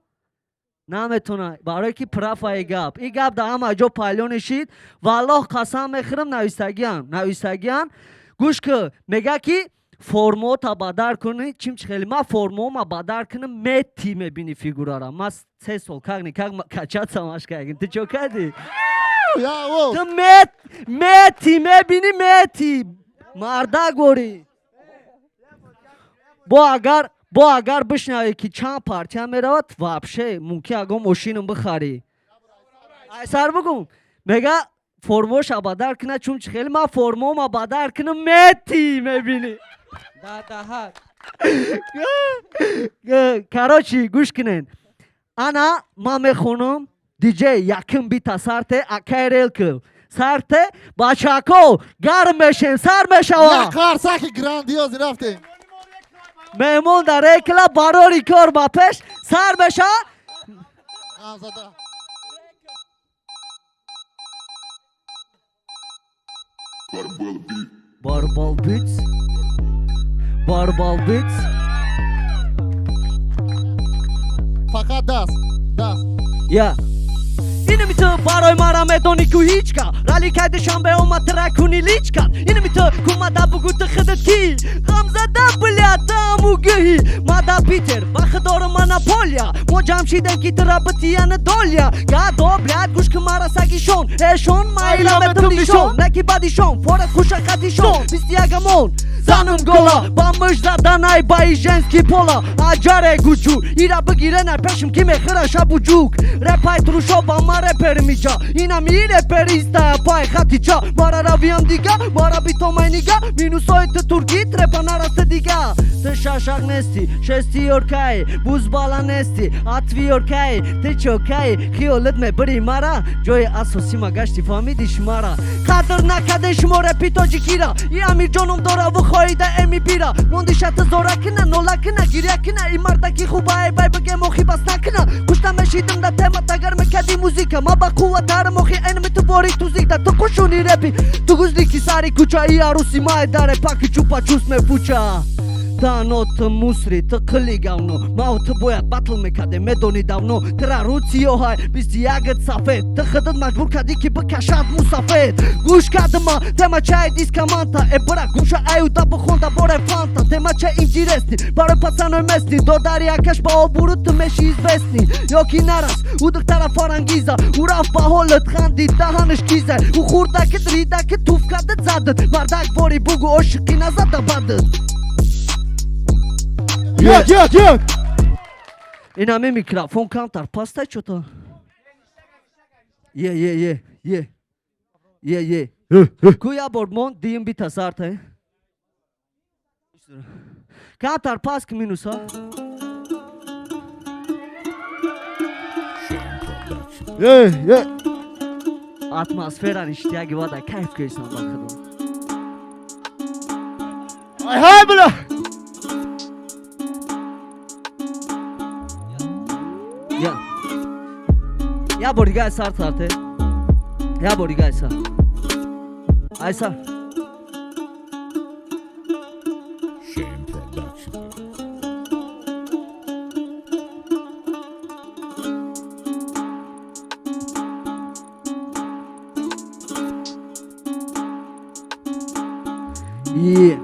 Speaker 3: نمیتونه برای که پرافای گاب این گاب دا همه جو پایلون شید والله قسم میخورم نویستگیان گوش که میگه که فرمو تا بدر کنی چیم خیلی ما فرمو ما بدر کنم میتی میبینی فیگورا را ما 3 سال کاغنی کچات سماش کردیم تو چو کردی؟ تو میتی میبینی میتی مرده گوری با اگر بشنوی که چند پارچه میرود وابشه ممکن اگه ماشینم بخری ایسر بگم میگه فرموش بدر کنه چون خیلی ما فرمو ما بدر کنم میتی میبینی کراچی گوش کنین انا ما میخونم DJ yakın bir tasarte akayrel kıl. Sarte Bachako garmeşen sarmeşava.
Speaker 1: یک قرصک گراندیوز رفتیم
Speaker 3: Memon da rekla barori kor bapeş sarmeşa.
Speaker 1: غمزده
Speaker 3: Barbal Beats. Barbal Beats.
Speaker 1: فقط دست دست
Speaker 3: Ya. Yine mi tı baroy mara medoniku hiçka Rally kaydı şambe o matıra kuni liçka Yine mi tı kumada bugu tı khıdıt ki Gamzada blyata mugihi Mada Peter bakı doğru manapolya Mo jamşiden ki tırabıtı yanı dolya Gado blyat guş kımara sagişon Eşon mayla metum dişon Neki badişon fora kuşa katişon Bistiyagamon Zanım gola Bamıjda danay bayi ženski pola Acare gucu Ira bıgirene peşim kime hıraşa bucuk Repay truşo bama repermica Ina mi reperista pay hatiça Mara raviyam diga Mara bitomay niga Minusoj të turgit Repanara së diga Të shashak nesti Shesti orkaj Buz bala nesti Atvi orkaj Të qokaj Khiolet me bëri mara Gjoj asosima gashti fami dishmara Kadër na kadesh more pito gjikira I amir gjonom dora vëkhoj da emi bira Mondisha të zora këna Nola këna Girja këna I marda ki khuba e baj bëge mohi basna këna Kushta me shidëm da tema Tagar me kadi muzika Ma bakua tarë mohi enë me të bori të zikta Të kushuni repi Të guzli kisari kuqa I arusi ma e dare Pak i qupa qus me fuqa Ta no të musri të këlli gavno Ma u të bojat battle me kade me doni davno Të raruci johaj Bisti jagët safet Të khëdët ma shbur ka diki bë kashat musafet Gush ka dëma Tema qaj diska manta E bëra gusha aju da bëkhon da bore fanta Tema qaj inqiresni Bare pasanoj mesni Do darja kash pa o burët të meshi izvesni Jo kinaras U dëktara farangiza U raf pa hollët khandi Da hanë shkize U khurda këtë rida këtë tufka dhe zadët Mardak vori bugu o shkina zata badët
Speaker 5: Yok.
Speaker 3: Ina me mikrofon kantar pasta çota. Ye. Kuya bordmon diyim bir tasarte. Kantar pask minusa.
Speaker 5: Ye.
Speaker 3: Atmosferan iştiyagi vada kayf köysen bakalım.
Speaker 5: Ay hay bula.
Speaker 3: Ya boriga sar tarte. Ya boriga sar. Aysa. Yeah.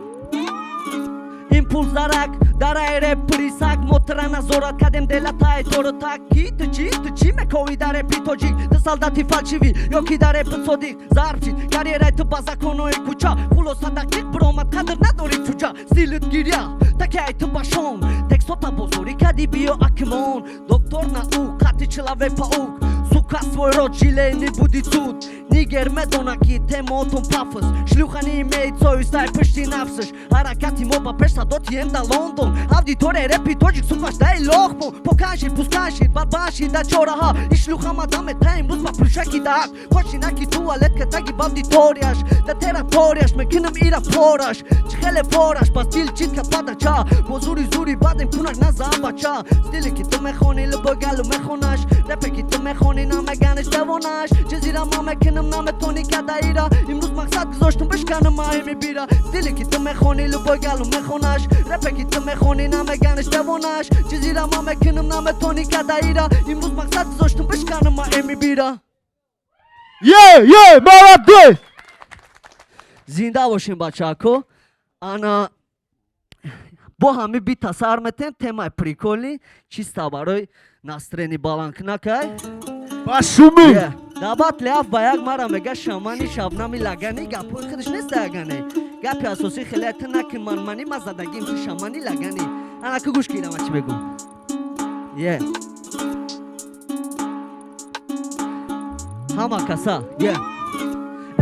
Speaker 3: Impulsarak Darajre prisak Motrana zorat kadem de la taj Toro taki të qi me koi dare pito gjik Të saldati falqivi Jo ki dare për sodik Zarpqit Karjeraj të bazakonoj kuqa Fullo sa dakik bromat kadër na dori quqa Stilit girja Ta kjaj të bashon Teksto ta bozori ka di bio akimon Doktor na u Kati qëlave pa uk Suka svoj rot gjile një budicut Niger me donaki te moton pafës Shluhani me I coju staj pështi nafsësh Harakati mo pa peshta do t'jem da London Avditore repi to gjik sufash da I lohpon Po kashir, puskashir, barbashir da qora ha I shluha madame ta im rus pa përshaki da hak Hoqin aki tualet këta gi bavditoriash Da teratoriash me kënëm I raporash Qhele forash pas t'il qit ka pada qa Po zuri badem kunak na zamba qa Stili ki të me khoni lë bëgallu me khonash Repe ki të me khoni na me ganesh të vonash Gjezira ma me kënëm na me toni ka da ira Imruz maksat gëzoshtëm bëshkanë ma e mi bira Stili ki të me khoni lë bëgallu me khonash Repe ki të me khoni na me ganesh të vonash Gjezira ma me kënëm na me toni ka da ira Imruz maksat gëzoshtëm bëshkanë ma e mi bira
Speaker 5: Ye, молодой.
Speaker 3: Zinda boşun Bachako. Ana bu hami bir tasar meten tema prikolni çista baroy nastreni balankna kay.
Speaker 5: Başımı.
Speaker 3: Dabat leaf bayag mara mega şamani şabnami lagani gapu khdish nestagani. Gapi asosi khilatna ki manmani mazadagim ki şamani lagani. Ana ku gush kila maç begu. Yeah. Hama kasa. Yeah.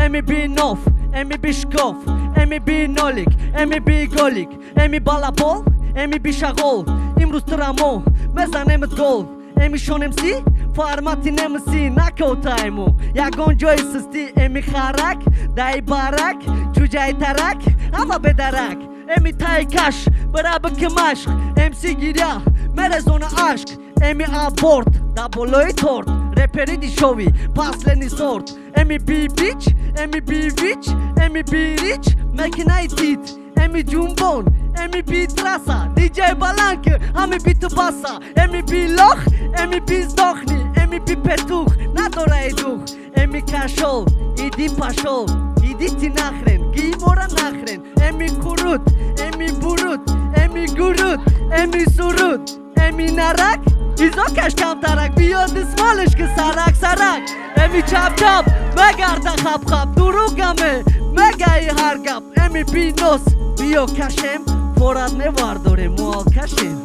Speaker 3: Emi bir nof, emi bir şkof, emi bir nolik, emi bir golik, emi balapol, emi bir şagol, imruz tramo, mezanemet gol, emi shonemsi, فرمتی نمسی نکوتایمو یگون جای سستی امی خرک دای بارک جوجای ترک اما بدرک امی تای کش برابر که مشق امسی گیریا مرزون عشق امی آبورد دابلوی تورد رپری دی شوی پاسلنی سورد امی بی بیچ امی بی ویچ امی بی ریچ مکنای تیت امی جونبون امی بی تراسا دیجای بلانک امی بی تو باسا امی بی لخ امی بی زدخنی امی بی پتوخ نداره ایدوخ امی کشو ایدی پاشو ایدی تی نخرن گیمورا نخرن امی کرود امی برود امی گرود امی سرود امی نرک ایزا کش کم ترک بیاد اسمالش که سرک سرک امی چپ چپ مگرده خب خب دروگمه مگه هر گپ امی بی نوس بیو کشم فورد نوارداره موا کشم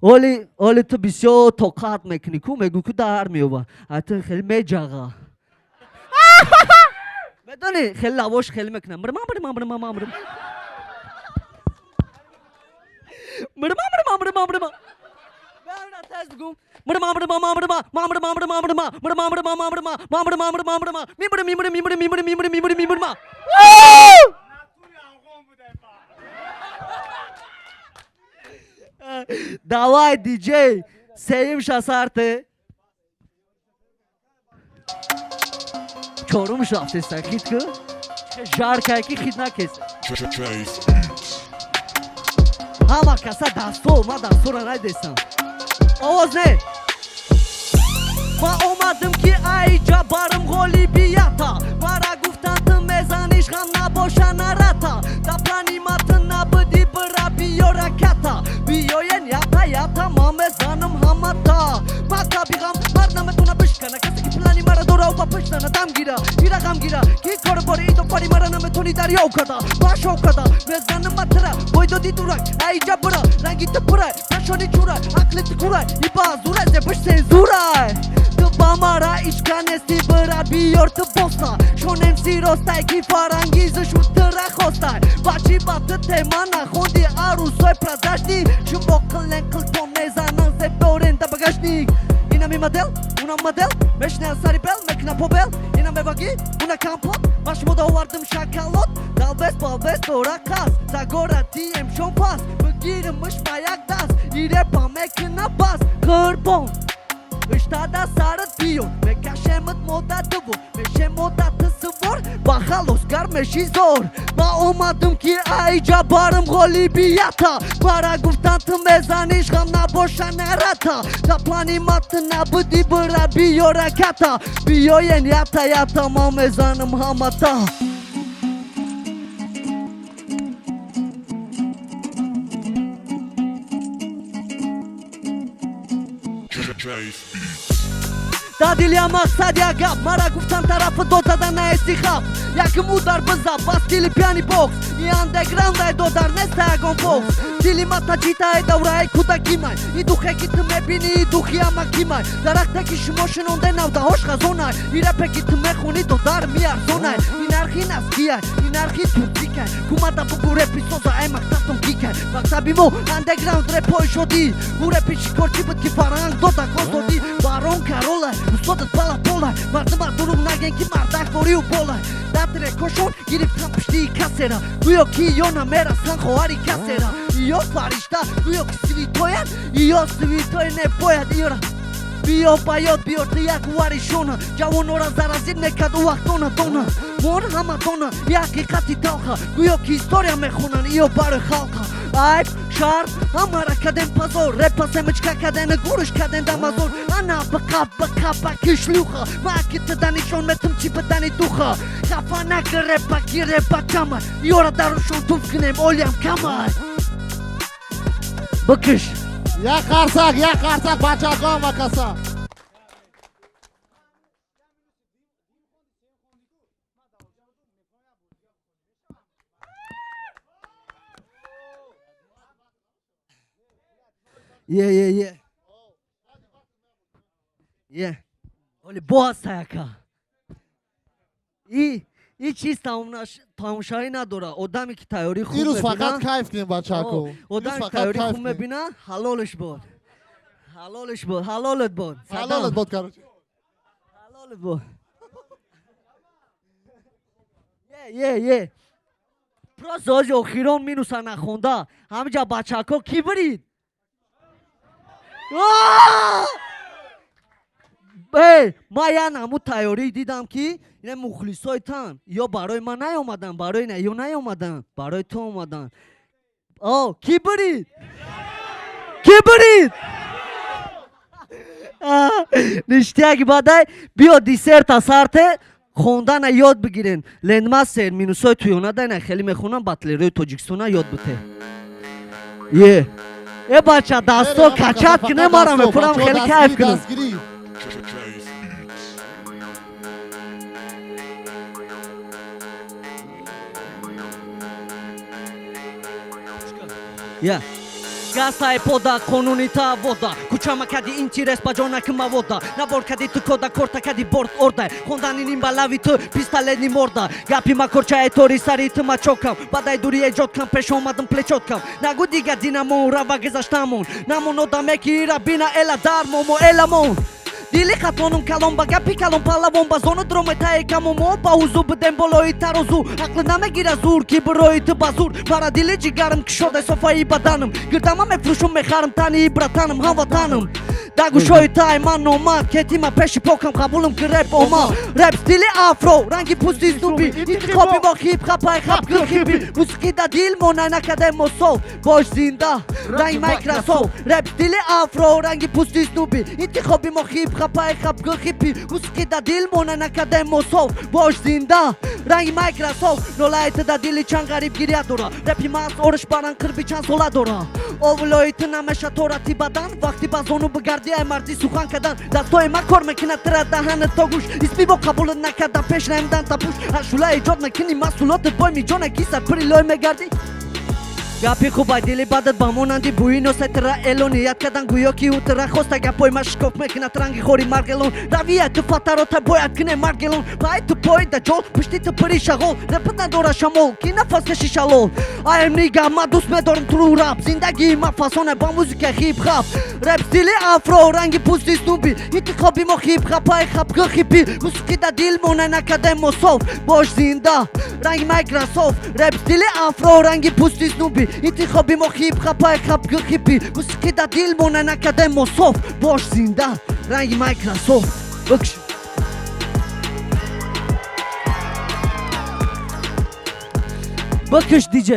Speaker 3: اولی تو بسیار توقعات میکنی کو میگو که در میوبا حتی خیلی میجاقا بدونی خیلی لواش خیلی میکنم مرمان давай диджей сеим шасарте чорум шафте сахит ки жаркай ки хидна кес ҳама каса дасто ма дастора найдесам овоз не ма омадам ки айҷа барам ғолибията мара гуфтан ту мезаниш ғам набоша нарата да плани матн набуди бира биё раката биёен ята ята ма мезанам ҳамата мата биғам мар наметуна бишкана касе ки плани мара дора ва пиштана дам гира гира ғам гира ки кор бори идо пари мара наметуни дарё када башо када мезанам матра бойдоди дурак айҷа бира ранги ту пурай пашони чурай ақли ту курай иба зурай зебиш сензурай با مرا اشکا نستی برا بیار تو بستا شونم سی راستای کی فرانگیزش و تره خواستای بچی بات تیما نخوندی عروسای پرداشتی شو با کلن کل تو میزنن زی بورین تا بگشنیک اینا می مدل اونا مدل مشنه سری بل مکنه پوبل اینا میباگی اونا کمپوت باش مودا واردم شکلات دالبس بالبس دورا کاس زگورا تیم شون پاس بگیرمش با یک دست ایره با مکنه باز کربون اشتادا سرت بیون مکشمت مدت بود میشه مدت سوار با خلاص گرمشی زور با اومدم که ایجا بارم غالبیتا برا گفتن تو میزنیش غم نباشه نرتا تا پلانی مات نبودی برا بیو رکتا بیاین یتا یتا ما میزنم همتا دادیلیا مقصد یا گپ مرا گفتن طرف دو دادن نیستی خواب یکم او در بزا باز دیلی پیانی بوکس ای اندگراند ای دو در نسته اگون فوکس دیلی ما تجیتا ای دوره ای کودکی مای ای دوخه کی تو میبینی ای دوخی اما کی مای درخته کی شما شنونده نوده هاش خزونای ای رپه کی تو میخونی دو در میارزونای این ارخی نسکیه این ارخی تورکی که کومتا بگو رپی سوزا ای مقصدتون گیکه مقصبی مو اندگراند رپای شدی او رپی چیکارچی بود که فرانگ دو تا کندودی بارون کارولای устодат бала пола мардама дурум наген ки мардак бориу бола датре кошон гирифтам пишти касера гӯё ки ё намера сан хоҳари касера ё фаришта гӯё ки свитояд ё свитоя небояд иёра биё ба ёд биёр ту як вари шона ҷавонора заразир некад у вақтона дона мон ҳама дона ҳақиқати талха гӯё ки история мехонанд иё барои халқа айб шар ҳамара кадем пазор репа семечка каден гуриш каден дамазор ана бақа баки шлюха маки тыданишон метум чи бедани духа хафа накӣ репа ки репа кама ёра дарушон туфкинем олиям камай бикиш
Speaker 1: یک خرسک بچگان و کسا
Speaker 3: Оли боса яка. И این چیز تماشایی نداره. آدمی که تیاری خوب
Speaker 1: این روز
Speaker 3: ببینه،
Speaker 1: فقط کیف کنیم بچه‌ها.
Speaker 3: آدمی که تیاری خوب ببینه حلالش بود. حلالش بود. حلالت بود.
Speaker 1: حلالت بود کارچی.
Speaker 3: حلالت بود. یه پرازاج اخیران مینوسن نخونده. همینجا بچه‌ها کی برید؟ ما یه نمو تیاری دیدم که این مخلصای تن یا برای من نیومدن، برای نه یا نیومدن، برای تو اومدن. کی برید؟ کی برید؟ نشتیاگی بعدای بیا دیسرت اثرته خوندن یاد بگیرین. لندمستر مینوسای تویونه داینه خیلی میخونن بطلری توجیکستونه یاد بته. یه بچه دستا کچت که نمارم میپرم خیلی کیف کنم. Yeah. Gasta e poda con unità voda Kuchama kadi interes paggiona che ma voda Nabor kadi tu coda corta kadi board orda Hondani nimba lavi tu pistale ni morda Gapi ma corcia e tori sarit ma chokam Badai duri e jotkam peshomadım plechotkam Nagu diga dinamo rava gezashtamon Namon odame ki rabina ela dar momo elamon Dili katonum kalon ba gapi kalon palavon ba zonu drome tae kamomo ba uzu bden boloi tarozu Aklına me gira zur ki broit bazur Para dili cigarım ki şode sofayı badanım Gırdama me fruşum me kharım tani bratanım havatanım Dagu şoy tay man nomad Ketima peşi pokam kabulum ki rap oma Rap stili afro rangi pusti snubi İti kopi mo hip hapay hap gır hipi Musiki da dil monay nakadem o sol Boş zinda rangi Microsoft Rap stili afro rangi pusti snubi İti kopi mo hip hapay hap gır hipi Musiki da dil monay nakadem o sol Boş zinda rangi Microsoft Nolaytı da dili çan garip giriya dora Rapi mas oruç baran kırbi çan sola dora Ovloytı nameşa tora tibadan Vakti bazonu bu gardi mardi suhan kadan Dastoy makor mekina tera dahanı toguş İsmivo kabulun nakada peşnemden tapuş Aşulay jod nakini masulot boy mi jona kisa priloy me gardi Gapi kubay dili badet bamonandi buino setera eloniyat kadan guyo ki utera Khosta gapoy mashkov mekina trangi khori margelon Ravia tu fataro ta boyat kine margelon Pai tu boy da jol pishti tu perishagol Repıdan dora shamol ki nafas ke shishalol I am niga madus me dorm true rap Zindagi ma fasone ba muzike hip hop Rap stili afro rangi pusti snubi Iti khobi mo hip hop ay khap gı hipi Musiki da dil monen akadem mo sof Boş zinda rangi Microsoft Rap stili afro rangi pusti snubi Iti khobi mo hip hop ay khap gı hipi Musiki da dil monen akadem mo sof Boş zinda rangi Microsoft Bakış Bakış DJ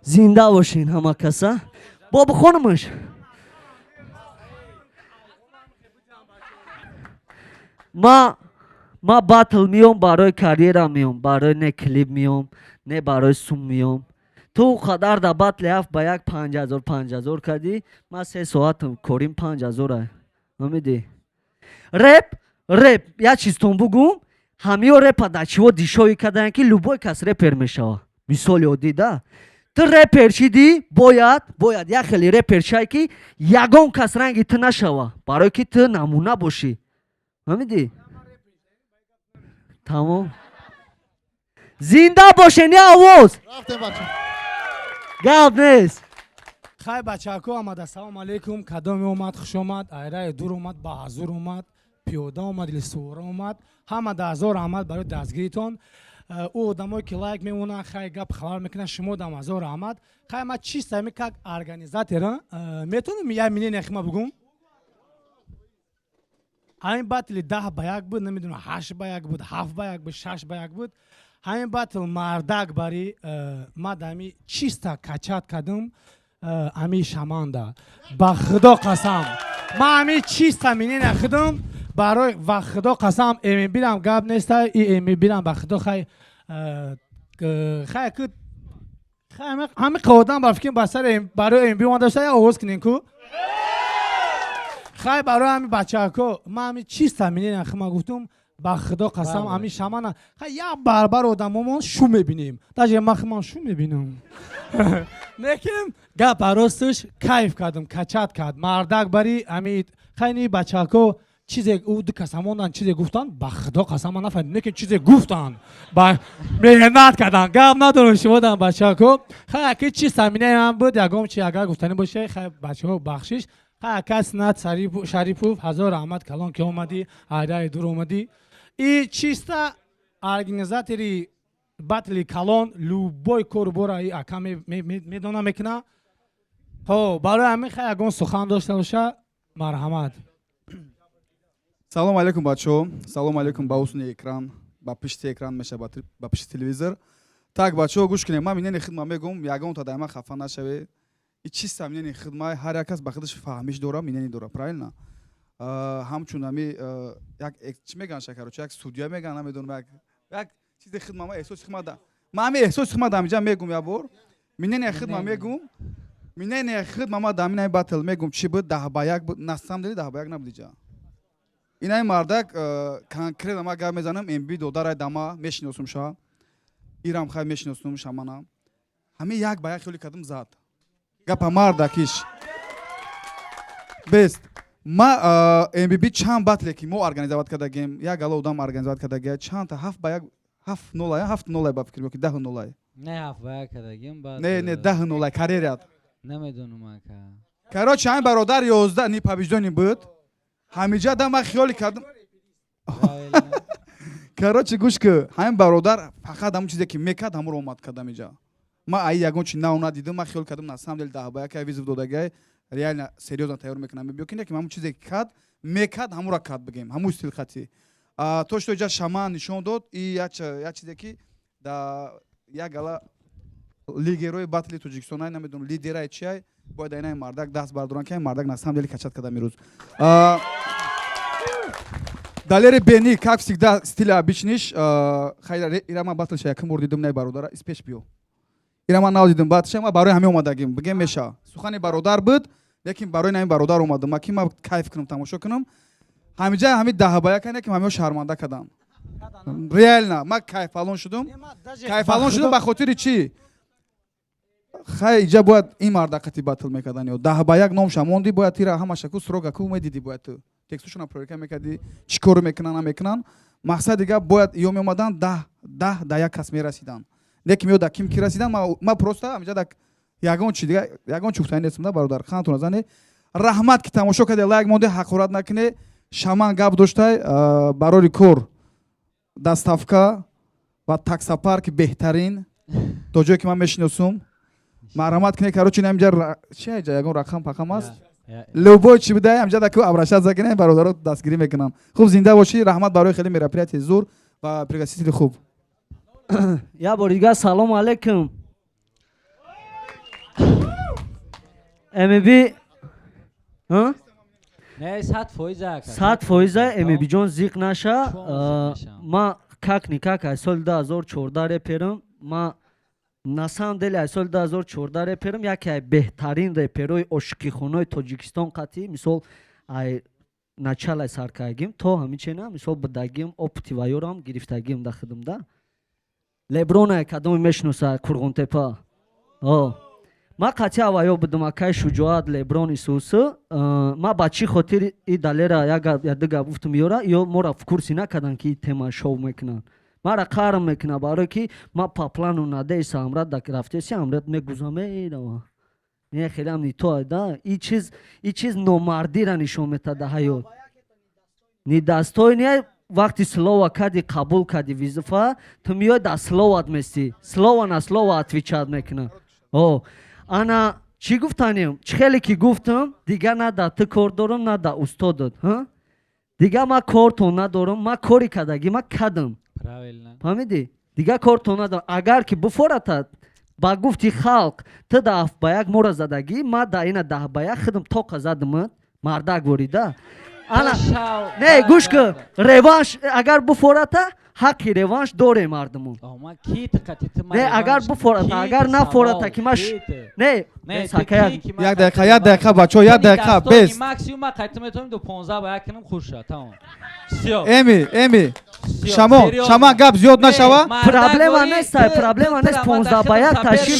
Speaker 3: Zinda باشین همه کسا بابا خانمش ما باتل میام برای کاریرم میام برای نه کلیپ میام نه برای سوم میام تو قدر دا باتل هفت با یک 5000 کردی ما 3 ساعت کاریم 5000 نمیدی رپ یا چیز تون بگم همیو رپ دا چیو دیشوی کردن که لوبوی کس رپر میشه مثال یادی ده تو رپر شدی باید یا خیلی رپر شای که یگان کس رنگی تو نشوه برای که تو نمونه باشی نمیدی تمام زنده باشین یا آواز
Speaker 1: رفتیم بچه
Speaker 3: گپ نیست
Speaker 4: خیلی بچه ها آمد السلام علیکم کدام اومد خوش اومد ایره دور اومد با حضور اومد پیاده اومد لسوره اومد همه دازار آمد برای دستگیریتون او آدمایی که لایک میمونن خیلی گپ خبر میکنن شما دم هزار آمد خیلی ما چیست همی که ارگانیزاتورن میتونم یه مینی نخمه بگم همین باتل 10 با یک بود نمیدونم 8 با یک بود 7 با یک بود 6 با یک بود همین باتل مردک باری ما دمی چیستا کچات کدوم امی شمانده با خدا قسم ما همی چیستا مینی نخدم برای و خدا قسم امی بیرم گاب نیست امی بیرم با خدا خیلی کد همه قوادم برفکیم بسر برای امی بیرم داشته یا آواز کنین کو خیلی برای همی بچه ها ما همی چیست همینی نخمه گفتم با خدا قسم همی شمانه خیلی یک بربر آدم شو میبینیم داشته من شو میبینم نکیم گپ راستش کیف کردم کچت کرد مردک بری همی خیلی بچه ها
Speaker 6: چیزی او دو کسامون چیزی گفتن با خدا قسم نفهمیدم نه که چیزی گفتن با مهنت کردن گپ ندارم شما دارم بچه کو خیلی که چی سمینه من بود یکم چی اگر گفتنی باشه خیلی بچه ها بخشش خیلی کس نت شریفوف هزار رحمت کلان که اومدی عیده دور اومدی ای چیستا ارگانیزاتوری باتلی کلان لوبای کور برای ای اکا میدونم میکنه ها برای همین خیلی یکم سخن داشته باشه مرحمت
Speaker 7: салом алейкум бачаҳо салом алейкум ба ҳусни экран ба пишти экран меша ба пишти телевизор так бачаҳо гӯш кунед ман минени хидма мегӯм ягонта дай ман хафа нашавед и чиста минени хидма ҳар як кас ба худаш фаҳмиш дора минени дора правильно ҳамчун ами як чӣ мегӯянд шакароча як студия мегӯянд намедонам як чизи хидма ман эҳсоси хидма да ман ами эҳсоси хидма дар инҷа мегӯм як бор минени хидма мегӯм минени хидма ман дар минани батл мегӯм чӣ буд 10 ба 1 буд насам дали 10 ба 1 набуд иҷа инай мардак конкретно ман гап мезанам мби додарай дама мешиносум ша ирам хай мешиносум шамана ҳамин як ба як хёли кардам зад гапа мардакиш бест ма мбб чанд батле ки мо организоват кардагем як ало одам организоват кардагия чандта 7 ба 1 7-0 ба фикр мекунӣ 10-0
Speaker 4: не 7 ба 1 кардагем баъд
Speaker 7: не 10-0 карерят
Speaker 4: намедонам ака
Speaker 7: короче ҳамин бародар 11 ни побеждёни буд ҳамиҷа да ман хиёли кардам короче гӯш ки ҳамин бародар фақат ҳамон чизе ки мекард ҳамонро омад кардам иҷа ман аи ягон чи наона дидам ман хиёл кардам на самом деле 10 ба 1 визов додагай реально серьёзно тайёр мекунам мебиёкине ки ҳамон чизе ки кард мекард ҳамонро кард бигем ҳамон истилхати то што иҷа шаман нишон дод и як чизе ки да як гала лидерои батли тоҷикистон намедонам лидерай чиай бояд айнаи мардак даст бардоранд ки мардак на самом деле качат кардам имрӯз далери бени как всегда стиля обычниш хайра ирама батлша якм бор дидум най бародара испеш биё ирама нав дидум батша ма барои ҳамин омадагим бигем меша сухани бародар буд лекин барои ҳамин бародар омадам ки ма кайф кунам тамошо кунам ҳамиҷа ҳамин 10 ба 1 кане ки ҳамиҳо шарманда кардам реально ма кайфалон шудум ба хотири чӣ хай иҷа бояд ин мардақати батл мекардан ё 10 ба 1 номша монди бояд тира ҳамашаку сурогаку медиди бояд ту текстушона проверка мекарди чӣ кору мекунан намекунан мақсад дига бояд ё меомадан 10 да як кас мерасидан лекин меода ким ки расидан ма просто ҳамиҷа да ягон чи дига ягон чуфтани нестам да бародар хантон назане раҳмат ки тамошо карде лайк монде ҳақорат накуне шаман гап доштай барори кор доставка ва таксопарк беҳтарин то ҷое ки ман мешиносум марҳамат кунед короче ҳамиҷа чи аҷа ягон рақам пақам аст любой чи буда ҳамиҷа даку абрашат закине бародаро дастгирӣ мекунам хуб зинда бошӣ раҳмат барои хеле мероприятияи зур ва пригласители хуб
Speaker 3: я бори дига салому алейкум мб
Speaker 4: не 100%
Speaker 3: 100% мб ҷон зиқ наша ма как никак аз соли 2014 реперам ма на самом деле аз соли 2014 реперам яке аз беҳтарин реперои ошиқихонаи тоҷикистон қатъи мисол ай началай сар кардагим то ҳамичена мисол будагим опити ваёрам гирифтагим да хидмда леброна кадоми мешиноса курғунтепа ма қатъи аваё будам акаи шуҷоат леброн исуси ма ба чӣ хотир и далера яду гап гуфтум ёра ё мора курсӣ накардан ки тема шоу мекунанд мара қарм мекуна барое ки ма по плану надеиса амрат да рафтеси амрат мегузам мерава не хелам ни то да и чиз номардира нишон метада ҳаёт ни дастой не вақти слова кади қабул кади визифа ту миёй да словат мести слова на слова отвечат мекуна ана чӣ гуфтанем чӣ хеле ки гуфтам дига на да ту кор дорам на да устодат дига ма кортон надорам ма кори кадаги ма кадам фаҳмидӣ дига кортон надорам агар ки буфоратад ба гуфти халқ ту да 7 ба 1 мора задагӣ ма да ина 10 ба 1 хидм тоқа задамат мардак борида ана не гӯш кун реванш агар буфората ҳаққи реванш дорем мардумон не агар буфората агар нафората ки ма не
Speaker 7: як дақиқа бачаҳо як дақиқа бест
Speaker 4: максимум ма қайта метавонем до 15 ба 1 кунем хуша тамом
Speaker 7: эми шаман гап зиёд нашава
Speaker 3: проблема нест 15 ба 1 ташкил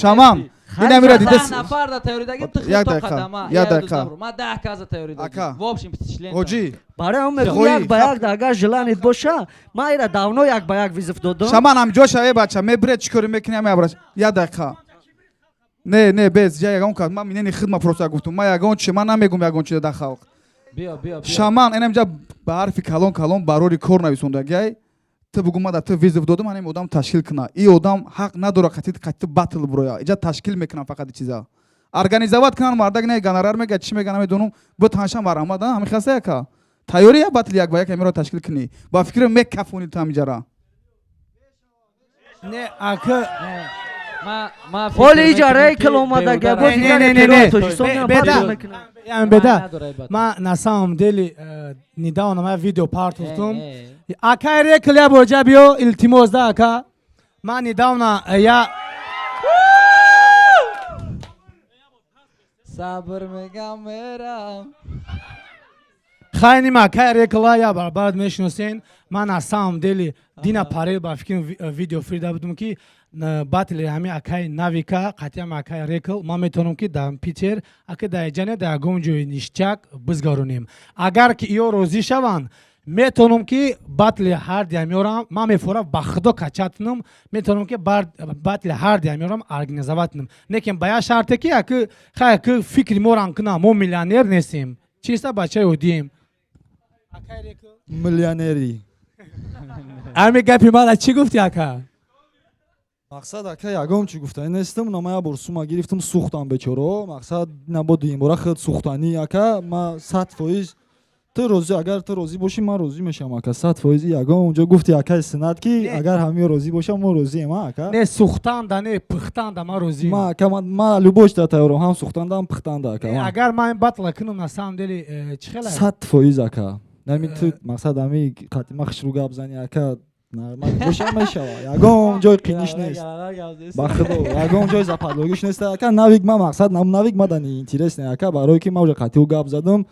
Speaker 7: шаман این امیر دیده
Speaker 2: 10 نفر در تئوری دگیم تو
Speaker 7: یک
Speaker 2: خود
Speaker 7: دقیقه.
Speaker 2: قدمه
Speaker 7: یک
Speaker 2: یا
Speaker 7: دقیقه.
Speaker 2: ما 10 کاز تئوری
Speaker 7: Ака.
Speaker 2: دگیم в общем впечатление
Speaker 7: حاجی
Speaker 3: برای هم میگو
Speaker 7: خویی.
Speaker 3: یک به یک اگر جلانت باشه ما ایره داونو یک به یک ویزف دادم
Speaker 7: شما هم جوش ای بچه میبره چیکاری میکنی همه ابراش یک دقیقه نه بس جای یگان کار من مینی خدمت پروسا گفتم ما یگان چی من نمیگم یگان چی در خلق
Speaker 2: بیا
Speaker 7: شما اینجا به حرف کلان برای کار نویسوندگی تو بگو ما در تو ویزف دادم من این آدم تشکیل کنه این آدم حق نداره قطعی باتل برویا اینجا تشکیل میکنم فقط این چیزا ارگانیزوات کنن مردک نه گنرار میگه چی میگه نمیدونم بو تاشم برآمد همین خاصه که تیاری یا باتل یک با یک میرا تشکیل کنی با فکر میکفونی تو همینجا
Speaker 6: نه اکا
Speaker 2: ما
Speaker 3: ولی اجاره کل اومده گه بود
Speaker 6: نه بده ما на самом деле недавно ما видео партовтум ака рекл я боҷа биё илтимос да ака ма недавно я
Speaker 2: صبر میگم میرم
Speaker 6: хайни ма ака рекла я барбарат мешиносен ма на самом деле дина парел ба фикрим видео фирда будум ки батли ҳами акай навика қатиам акай рекл ма метавонам ки дар питер ака дар ҷане дар ягон ҷои нишчак бизгаронем агар ки иё розӣ шаванд метавонам ки батли ҳардия меорам ман мефорам ба худо качатнам метавонам ки батли ҳардия меорам организоватнам лекин ба як шарте ки ака хай ки фикри морам кунам мо миллионер нестем чиста бачаи одием
Speaker 8: миллионери
Speaker 6: ҳами гапи мана чӣ гуфти ака
Speaker 8: мақсад ака ягон чӣ гуфтанӣ нестам ма як бор сума гирифтам сӯхтам бечоро мақсад набо дуюм бора худ сӯхтанӣ ака ма 100% ту розӣ агар ту розӣ бошӣ ман розӣ мешавам ака 100% ягон унҷо гуфти акаи синат ки агар ҳамеё розӣ бошам мо розием ака
Speaker 6: не сӯхтанда не пухтанда ман розиам
Speaker 8: ма ака ма любошда тайёрам ҳам сӯхтанда ҳам пухтанда ака
Speaker 6: агар ман батла кунам на самом деле чӣ хела
Speaker 8: 100% ака нами ту мақсад ҳами қатима хишру гап зани ака нормал бошам мешава ягон ҷои қиниш нест ба худо ягон ҷои западлогиш нест ака навик ма мақсад навик ма дани интерес не ака барое ки ма уже қатиҳо гап задам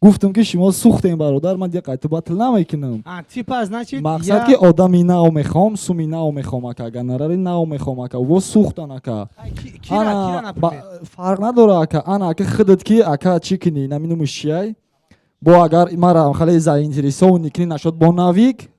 Speaker 8: гуфтам ки шумо сӯхтем бародар ман дига қатӣ батл намекунам
Speaker 6: типа значит
Speaker 8: мақсад ки одами нао мехом суми нао мехом ака гонорари нао мехом ака во сӯхтан ака фарқ надора ака ана ака худат ки ака чӣ кунӣ наминуму шияй бо агар мара хеле заинтересован никни нашод бо навик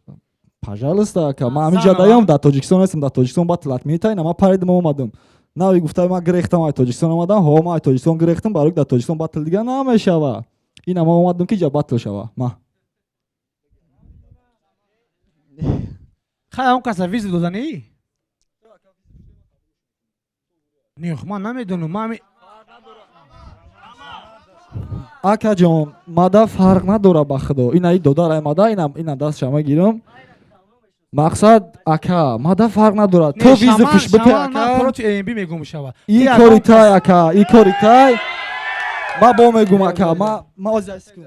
Speaker 8: пожалуйста ака ма ҳамин ҷа даём дар тоҷикистон ҳастам дар тоҷикистон батлат метайна ма паридам омадам нави гуфта ма гирехтам ай тоҷикистон омадам ҳо ма ай тоҷикистон гирехтам барои дар тоҷикистон батл дига намешава ина ма омадам ки ҷа батл шава ма
Speaker 6: хай он каса визи доданӣ не ман намедонам ман
Speaker 8: ака ҷон мада фарқ надора ба худо ина додар мада ина даст шама гирам мақсад ака мада фарқ надора то визи пуш бите ака
Speaker 6: проти AMB мегум шава
Speaker 8: и кори тай ака и кори тай ма бо мегум ака ма озясикум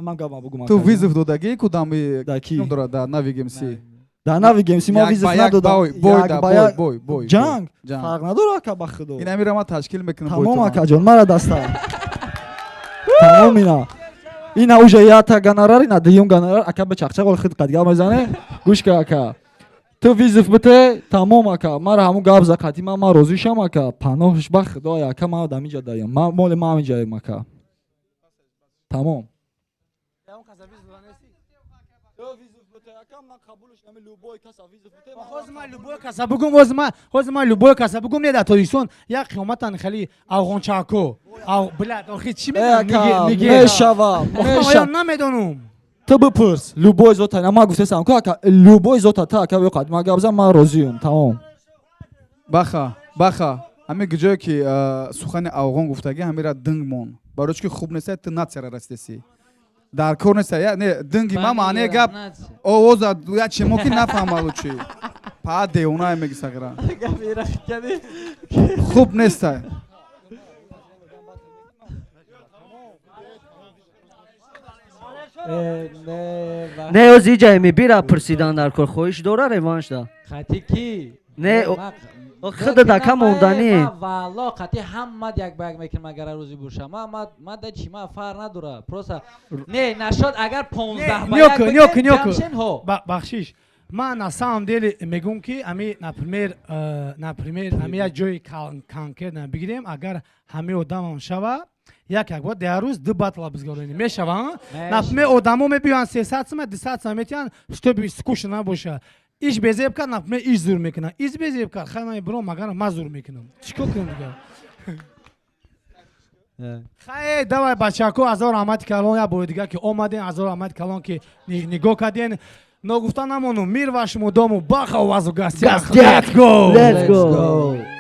Speaker 8: ман гапма бугум
Speaker 7: ту визов додаги кудами
Speaker 8: даки
Speaker 7: дора да навигемси
Speaker 8: дар навигемси ма визов надодам
Speaker 7: бой
Speaker 8: ҷанг фарқ надора ака ба худо
Speaker 7: ин амира ма ташкил мекунам
Speaker 8: тамом ака ҷон мара даста тамом ина уже ята гонорар ина дуюм гонорар ака ба чақчақ худ қадгал мезане гӯш ка ака ту визов бите тамом ака мара ҳамун гап за қатӣ ма розӣ шам ака паноҳш ба худоя ака ма дар минҷа даем моли ма ҳамин ҷаем ака тамом
Speaker 6: ҳозир ман любой каса бугум не дар тоҷикистон як қиёматан хеле афғончако блад охир чӣ
Speaker 8: мешава
Speaker 6: намедонам
Speaker 8: ту бипурс любой зота ма гуфтесам ку ака любой зота та ака виқат ма гап зан ман розиюм тамом
Speaker 7: баха ҳамин ҷое ки сухани афғон гуфтагӣ ҳамира динг мон барои ки хуб неста ту натсера растеси дар кор неста не динги ма маъне гап овоза я чимо ки нафаҳмалу чи па девона меги сағира хуб неста
Speaker 3: не оз иҷае мебира пурсидан дар кор хоҳиш дора реванш да
Speaker 2: خطی کی؟
Speaker 3: نه خود دکه موندنی
Speaker 2: والله خطی همه یک به یک میکنم اگر روزی باشم ما در چی ما فر نداره پروسا نه نشد اگر 15 به یک
Speaker 6: نیوک
Speaker 2: کمشن ها
Speaker 6: بخشیش من на самом деле мегум ки ами например ами як ҷои конкрет бигирем агар ҳами одамам шава як бор дарӯз ду батла бизгоронем мешава например одамо мебиёянд 300 сом 200 сом метиҳанд чтобы скучно набоша иш безеб кард например иш зур мекунад иш безеб кард хай бро магар ман зур мекунам чикор кунам дига хай давай бачако азор рамати калон я бори дига ки омаден азор рамати калон ки нигоҳ карден ногуфта намону мир ва шумо дому бахавазу гастят
Speaker 3: Let's go.